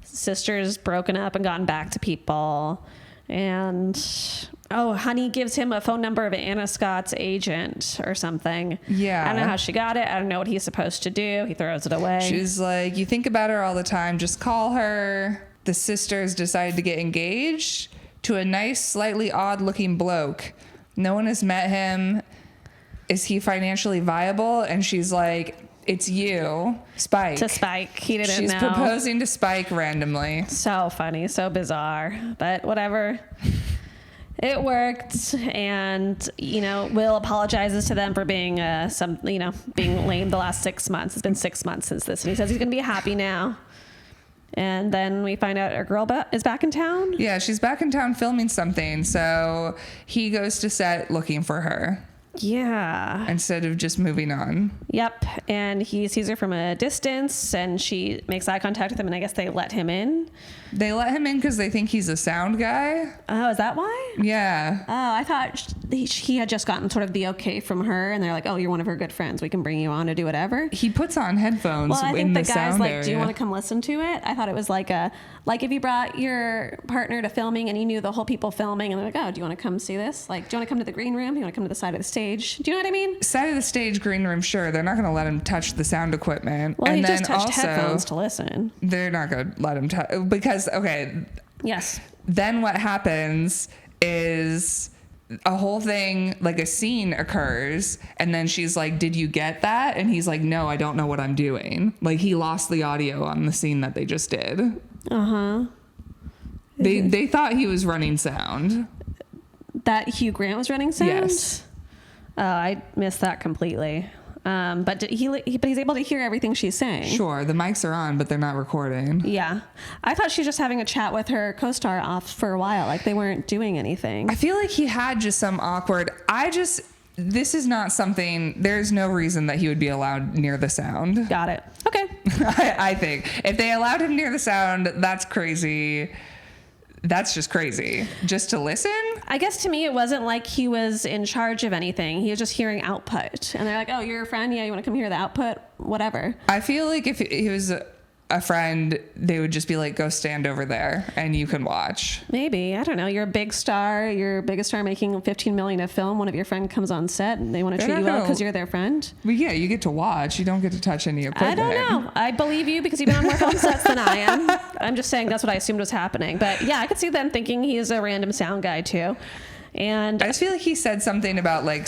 Sister's broken up and gone back to people. And Honey gives him a phone number of Anna Scott's agent or something. Yeah. I don't know how she got it. I don't know what he's supposed to do. He throws it away. She's like, you think about her all the time. Just call her. The sisters decide to get engaged to a nice, slightly odd looking bloke. No one has met him. Is he financially viable? And she's like, it's you, Spike. To Spike. He didn't know. She's proposing to Spike randomly. So funny, so bizarre, but whatever. It worked, and Will apologizes to them for being being lame the last 6 months. It's been 6 months since this, and he says he's gonna be happy now. And then we find out our girl is back in town. Yeah, she's back in town filming something, so he goes to set looking for her. Yeah. Instead of just moving on. Yep. And he sees her from a distance, and she makes eye contact with him, and I guess they let him in. They let him in because they think he's a sound guy. Oh, is that why? Yeah. Oh, I thought he had just gotten sort of the okay from her, and they're like, oh, you're one of her good friends. We can bring you on to do whatever. He puts on headphones well, I think in the guy's sound like, area. do you want to come listen to it? I thought it was like if you brought your partner to filming and you knew the whole people filming, and they're like, oh, do you want to come see this? Like, do you want to come to the green room? Do you want to come to the side of the stage? Do you know what I mean? Side of the stage, green room, sure. They're not going to let him touch the sound equipment. Well, and he then just touched also, headphones to listen. They're not going to let him touch because, okay. Yes. Then what happens is a whole thing, like a scene occurs, and then she's like, did you get that? And he's like, no, I don't know what I'm doing. Like, he lost the audio on the scene that they just did. Uh-huh. They thought he was running sound. That Hugh Grant was running sound? Yes. Oh, I missed that completely. But he's able to hear everything she's saying. Sure, the mics are on, but they're not recording. Yeah. I thought she was just having a chat with her co-star off for a while. Like, they weren't doing anything. I feel like he had just some awkward... This is not something... There's no reason that he would be allowed near the sound. Got it. Okay. I think. If they allowed him near the sound, that's crazy. That's just crazy. Just to listen? I guess to me, it wasn't like he was in charge of anything. He was just hearing output. And they're like, oh, you're a friend? Yeah, you want to come hear the output? Whatever. I feel like if he was a friend, they would just be like, go stand over there and you can watch. Maybe. I don't know. You're a big star. You're a big star making $15 million a film. One of your friends comes on set and they want to treat you well because you're their friend. Well, yeah, you get to watch. You don't get to touch any equipment. I don't know. I believe you because you've been on more film sets than I am. I'm just saying that's what I assumed was happening. But yeah, I could see them thinking he's a random sound guy too. And I just feel like he said something about like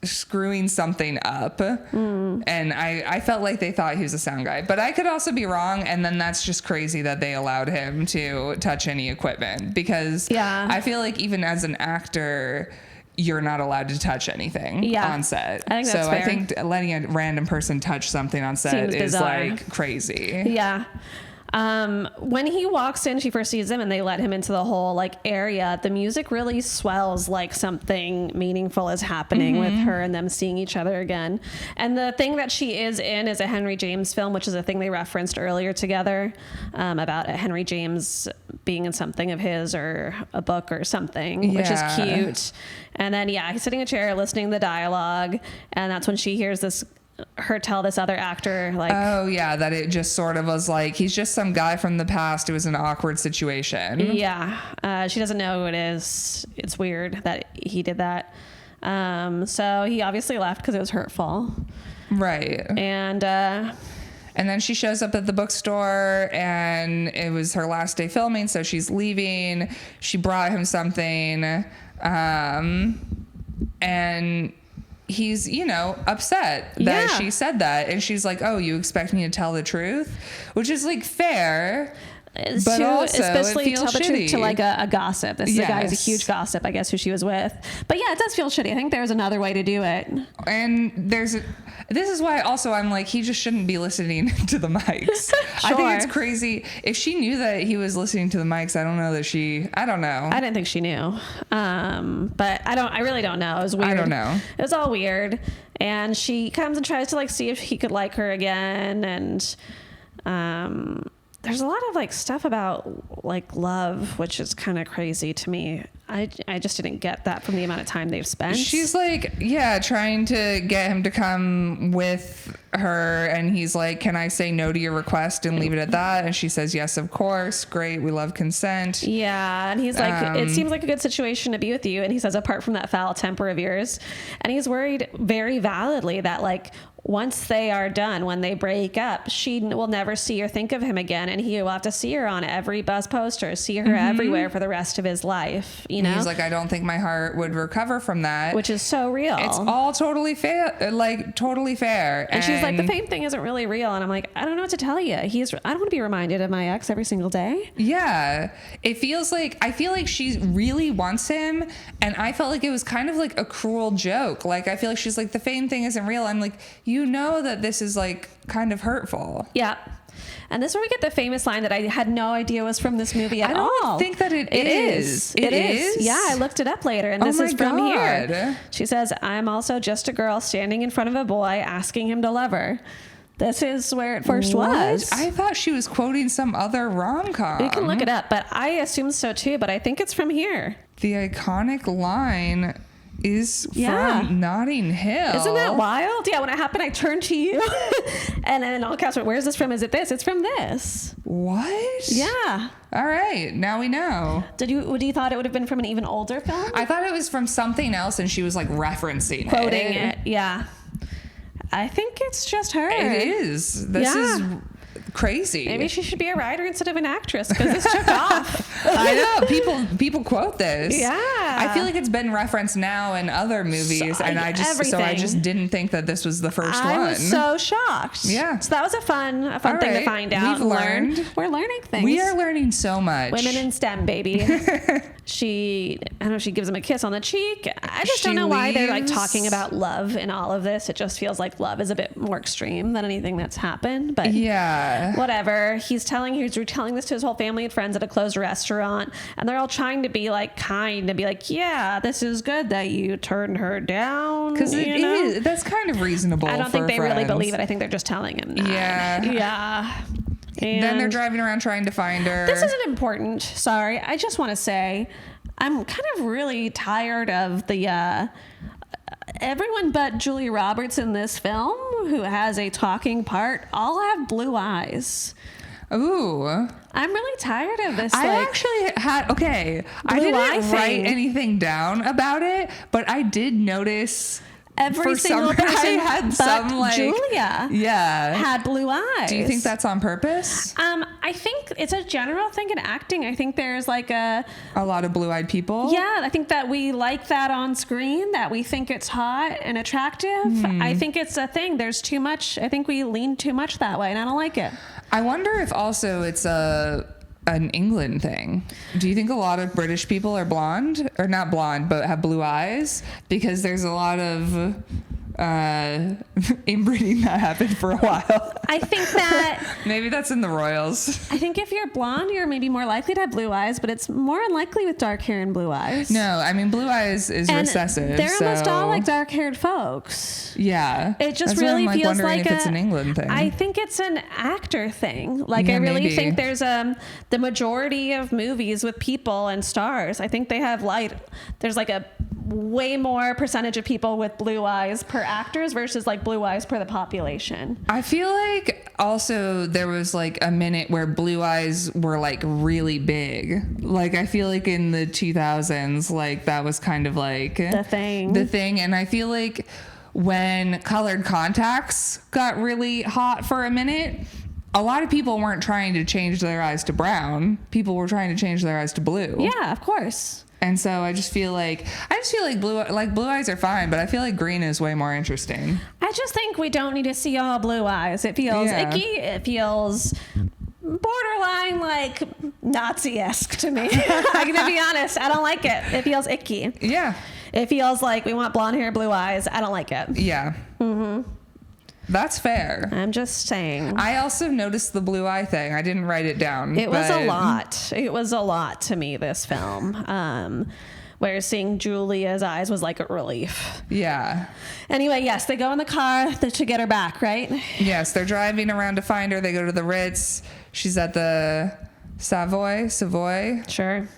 screwing something up. And I felt like they thought he was a sound guy, but I could also be wrong. And then that's just crazy that they allowed him to touch any equipment because I feel like even as an actor, you're not allowed to touch anything on set. I think that's fair. I think letting a random person touch something on set Seems is bizarre. like crazy. Yeah. When he walks in, she first sees him and they let him into the whole like area. The music really swells like something meaningful is happening with her and them seeing each other again. And the thing that she is in is a Henry James film, which is a thing they referenced earlier together, about Henry James being in something of his or a book or something, which is cute. And then, he's sitting in a chair listening to the dialogue. And that's when she hears her tell this other actor like, oh yeah, that it just sort of was like he's just some guy from the past. It was an awkward situation. She doesn't know who it is. It's weird that he did that. So he obviously left because it was hurtful, right? And then she shows up at the bookstore and it was her last day filming, so she's leaving. She brought him something, and he's, upset that she said that. And she's like, oh, you expect me to tell the truth? Which is like fair. But also, especially it tell feels the truth shitty. to like a gossip. This is a guy who's a Yes. huge gossip, I guess, who she was with. But yeah, it does feel shitty. I think there's another way to do it. And this is why also I'm like, he just shouldn't be listening to the mics. I think it's crazy. If she knew that he was listening to the mics, I don't know that I don't know. I didn't think she knew. But I really don't know. It was weird. I don't know. It was all weird. And she comes and tries to like see if he could like her again. And, there's a lot of like stuff about like love, which is kind of crazy to me. I just didn't get that from the amount of time they've spent. She's like, yeah, trying to get him to come with her. And he's like, can I say no to your request and leave it at that? And she says, yes, of course. Great. We love consent. Yeah. And he's like, it seems like a good situation to be with you. And he says, apart from that foul temper of yours. And he's worried very validly that like, once they are done, when they break up, she will never see or think of him again. And he will have to see her on every buzz poster, see her everywhere for the rest of his life. You know, he's like, I don't think my heart would recover from that. Which is so real. It's all totally fair. Like totally fair. And she's like, the fame thing isn't really real. And I'm like, I don't know what to tell you. I don't want to be reminded of my ex every single day. Yeah. It feels like, I feel like she really wants him. And I felt like it was kind of like a cruel joke. Like, I feel like she's like, the fame thing isn't real. I'm like, you know that this is like kind of hurtful. Yeah. And this is where we get the famous line that I had no idea was from this movie at all. I don't think that it is. It is. Yeah, I looked it up later, and this is from here. She says, I'm also just a girl standing in front of a boy asking him to love her. This is where it first was. I thought she was quoting some other rom-com. You can look it up, but I assume so too, but I think it's from here. The iconic line is from Notting Hill. Isn't that wild? Yeah, when it happened, I turned to you and then all caps went, where's this from? Is it this? It's from this. What? Yeah. All right. Now we know. Would you thought it would have been from an even older film? I thought it was from something else and she was like referencing Quoting it. Yeah. I think it's just her. It is. This is crazy. Maybe she should be a writer instead of an actress because this took off. I know people quote this. Yeah, I feel like it's been referenced now in other movies, and I just didn't think that this was the first one. I was so shocked. Yeah, so that was a fun thing to find out. We've learned. We're learning things. We are learning so much. Women in STEM, baby. I don't know if she gives him a kiss on the cheek. I just don't know why they're like talking about love in all of this. It just feels like love is a bit more extreme than anything that's happened. But yeah, whatever. He's retelling this to his whole family and friends at a closed restaurant, and they're all trying to be like kind and be like, yeah, this is good that you turned her down. Because that's kind of reasonable. I don't think they really believe it. I think they're just telling him that. Yeah. And then they're driving around trying to find her. This isn't important. Sorry. I just want to say I'm kind of really tired of the everyone but Julia Roberts in this film who has a talking part all have blue eyes. Ooh. I'm really tired of this. I actually had, I didn't write anything down about it, but I did notice every single person had but Julia had blue eyes. Do you think that's on purpose? I think it's a general thing in acting. I think there's like a lot of blue-eyed people. Yeah, I think that we like that on screen, that we think it's hot and attractive. I think it's a thing. There's too much. I think we lean too much that way, and I don't like it. I wonder if also it's an England thing. Do you think a lot of British people are blonde, or not blonde, but have blue eyes? Because there's a lot of inbreeding that happened for a while. I think that maybe that's in the royals. I think if you're blonde, you're maybe more likely to have blue eyes, but it's more unlikely with dark hair and blue eyes. No, I mean blue eyes is recessive. They're almost all like dark haired folks. Yeah, it just really feels like if it's an England thing. I think it's an actor thing. Like I really think there's the majority of movies with people and stars. I think they have there's like a way more percentage of people with blue eyes per actors versus like blue eyes per the population. I feel like also there was like a minute where blue eyes were like really big. Like I feel like in the 2000s, like that was kind of like the thing. And I feel like when colored contacts got really hot for a minute, a lot of people weren't trying to change their eyes to brown. People were trying to change their eyes to blue. Yeah, of course. And so I just feel like blue eyes are fine, but I feel like green is way more interesting. I just think we don't need to see all blue eyes. It feels icky. It feels borderline like Nazi-esque to me. I'm gonna be honest, I don't like it. It feels icky. Yeah. It feels like we want blonde hair, blue eyes. I don't like it. Yeah. That's fair. I'm just saying. I also noticed the blue eye thing. I didn't write it down. It was a lot. It was a lot to me, this film. Where seeing Julia's eyes was like a relief. Yeah. Anyway, yes, they go in the car to get her back, right? Yes, they're driving around to find her. They go to the Ritz. She's at the Savoy. Sure.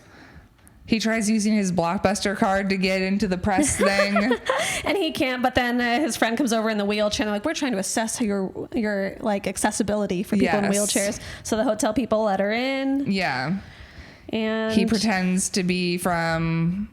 He tries using his Blockbuster card to get into the press thing. And he can't, but then his friend comes over in the wheelchair. And they're like, we're trying to assess your like accessibility for people in wheelchairs. So the hotel people let her in. Yeah. And he pretends to be from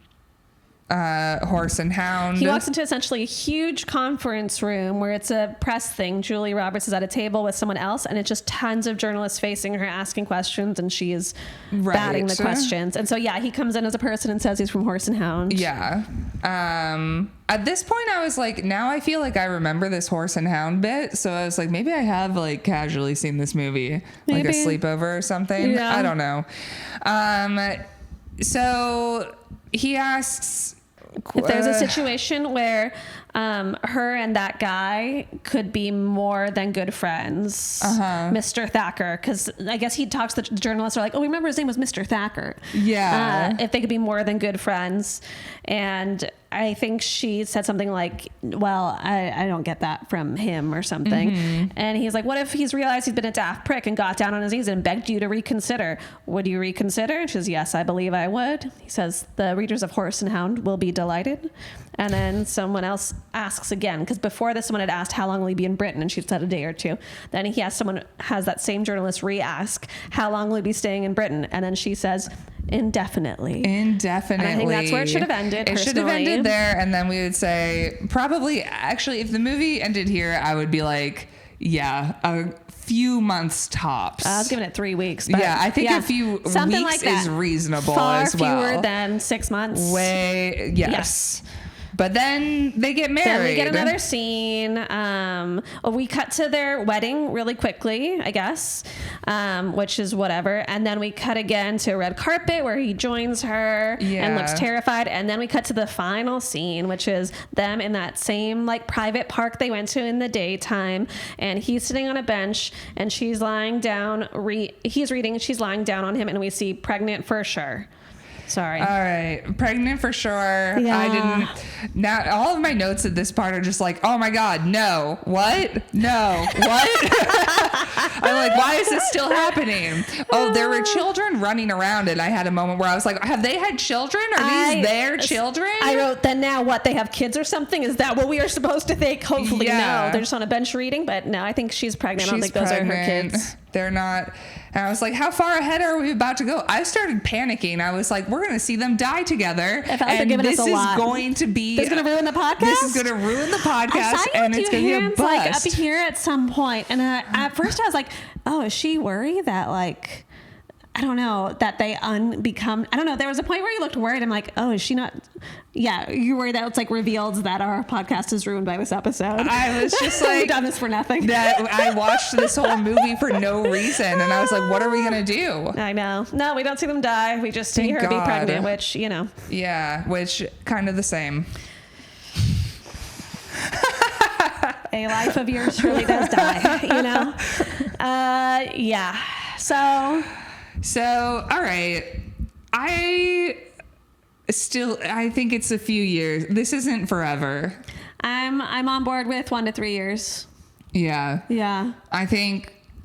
Horse and Hound. He walks into essentially a huge conference room where it's a press thing. Julia Roberts is at a table with someone else, and it's just tons of journalists facing her, asking questions, and she is batting the questions. And so, yeah, he comes in as a person and says he's from Horse and Hound. Yeah. At this point, I was like, now I feel like I remember this Horse and Hound bit. So I was like, maybe I have like casually seen this movie, like a sleepover or something. Yeah. I don't know. So he asks if there's a situation where her and that guy could be more than good friends, Mr. Thacker, because I guess he talks to the journalists are like, oh, remember his name was Mr. Thacker. Yeah. If they could be more than good friends. And I think she said something like, well, I don't get that from him or something. And he's like, what if he's realized he's been a daft prick and got down on his knees and begged you to reconsider? Would you reconsider? And she says, yes, I believe I would. He says, the readers of Horse and Hound will be delighted. And then someone else asks again, because before this, someone had asked, how long will he be in Britain? And she said a day or two. Then he has that same journalist re-ask, how long will he be staying in Britain? And then she says, indefinitely. And I think that's where it should have ended. It should have ended there, and then we would say probably. Actually, if the movie ended here, I would be like, yeah, a few months tops. I was giving it 3 weeks. But yeah, I think a few weeks like is reasonable. Far as well. Fewer than 6 months. Yes. But then they get married. Then we get another scene. We cut to their wedding really quickly, I guess, which is whatever. And then we cut again to a red carpet where he joins her and looks terrified. And then we cut to the final scene, which is them in that same like private park they went to in the daytime. And he's sitting on a bench and she's lying down. He's reading and she's lying down on him. And we see pregnant for sure. Sorry. All right. Pregnant for sure. Yeah. I didn't. Now, all of my notes at this part are just like, oh my God, no. What? No. What? I'm like, why is this still happening? Oh, there were children running around, and I had a moment where I was like, have they had children? Are these their children? I wrote, then now what? They have kids or something? Is that what we are supposed to think? Hopefully, no. They're just on a bench reading, but no, I think she's pregnant. I don't think those are her kids. They're not. And I was like, how far ahead are we about to go? I started panicking. I was like, we're going to see them die together. And this is going to be... This is going to ruin the podcast? This is going to ruin the podcast. And it's going to be a bust. Like up here at some point. And at first I was like, oh, is she worried that like... I don't know, that they unbecome... I don't know. There was a point where you looked worried. I'm like, oh, is she not... Yeah, you're worried that it's like revealed that our podcast is ruined by this episode. I was just like... We've done this for nothing. That I watched this whole movie for no reason. And I was like, what are we going to do? I know. No, we don't see them die. We just see her be pregnant, which, you know. Yeah, which kind of the same. A life of yours truly does die, you know? Yeah. So, all right. I think it's a few years. This isn't forever. I'm on board with 1 to 3 years. Yeah. Yeah.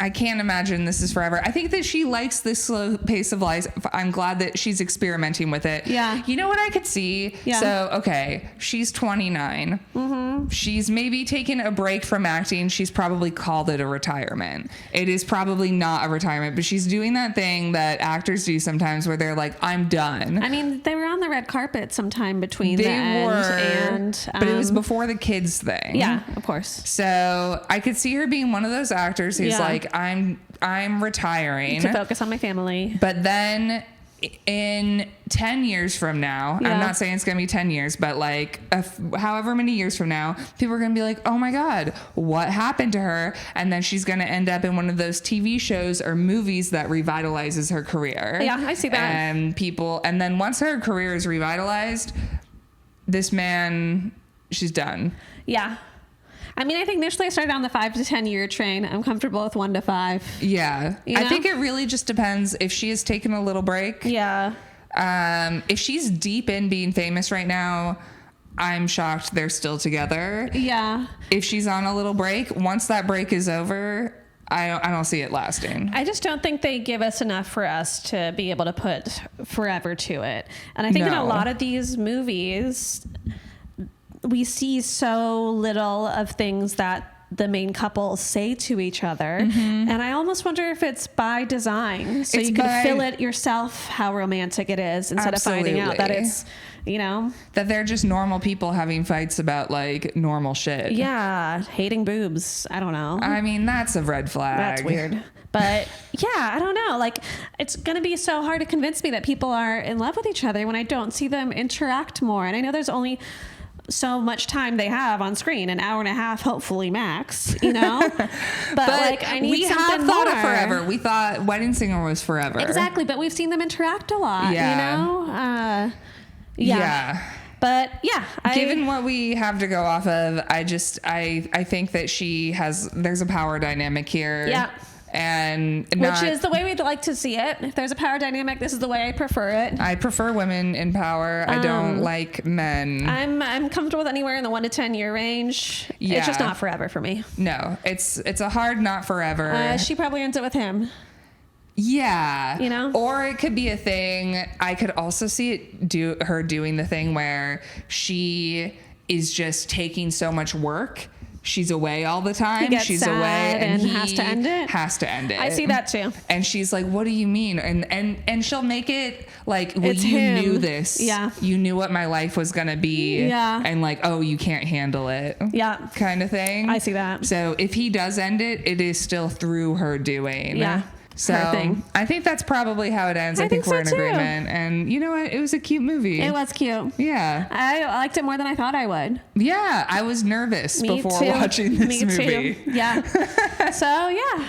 I can't imagine this is forever. I think that she likes this slow pace of life. I'm glad that she's experimenting with it. Yeah. You know what I could see? Yeah. So, okay, she's 29. Mm-hmm. She's maybe taken a break from acting. She's probably called it a retirement. It is probably not a retirement, but she's doing that thing that actors do sometimes where they're like, I'm done. I mean, they were on the red carpet sometime between the end and... but it was before the kids thing. Yeah, of course. So I could see her being one of those actors who's like, I'm retiring to focus on my family. But then in 10 years from now, I'm not saying it's going to be 10 years, but like however many years from now, people are going to be like, oh my God, what happened to her? And then she's going to end up in one of those TV shows or movies that revitalizes her career. Yeah, I see that. And then once her career is revitalized, this man, she's done. Yeah. I mean, I think initially I started on the 5 to 10 year train. I'm comfortable with 1 to 5. Yeah. I think it really just depends if she has taken a little break. Yeah. If she's deep in being famous right now, I'm shocked they're still together. Yeah. If she's on a little break, once that break is over, I don't see it lasting. I just don't think they give us enough for us to be able to put forever to it. And I think in a lot of these movies, we see so little of things that the main couple say to each other. Mm-hmm. And I almost wonder if it's by design. So you can feel it yourself how romantic it is instead of finding out that it's, that they're just normal people having fights about like normal shit. Yeah. Hating boobs. I don't know. I mean, that's a red flag. That's weird. But yeah, I don't know. Like, it's going to be so hard to convince me that people are in love with each other when I don't see them interact more. And I know there's only so much time they have on screen, an hour and a half, hopefully max, but like I need something more. We have thought it forever. We thought Wedding Singer was forever. Exactly. But we've seen them interact a lot, yeah. Yeah. But yeah, given what we have to go off of, I think that there's a power dynamic here. Yeah. Which is the way we'd like to see it. If there's a power dynamic, this is the way I prefer it. I prefer women in power. I don't like men. I'm comfortable with anywhere in the 1 to 10 year range. Yeah. It's just not forever for me. No, it's a hard not forever. She probably ends it with him. Yeah. Or it could be a thing. I could also see her doing the thing where she is just taking so much work. She's away all the time. She's away and he has to end it. I see that too. And she's like, what do you mean? And she'll make it like, well, you knew this. Yeah. You knew what my life was going to be. Yeah. And like, oh, you can't handle it. Yeah. Kind of thing. I see that. So if he does end it, it is still through her doing. Yeah. So I think that's probably how it ends. I think we're in agreement. And you know what? It was a cute movie. It was cute. Yeah. I liked it more than I thought I would. Yeah. I was nervous before watching this movie. Too. Yeah. So yeah.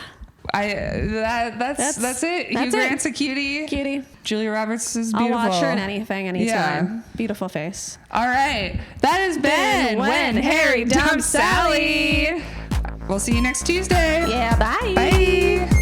That's it. Hugh Grant's a cutie. Julia Roberts is beautiful. I'll watch her in anything, anytime. Yeah. Beautiful face. All right. That has been When Harry Dumped Sally. We'll see you next Tuesday. Yeah. Bye. Bye.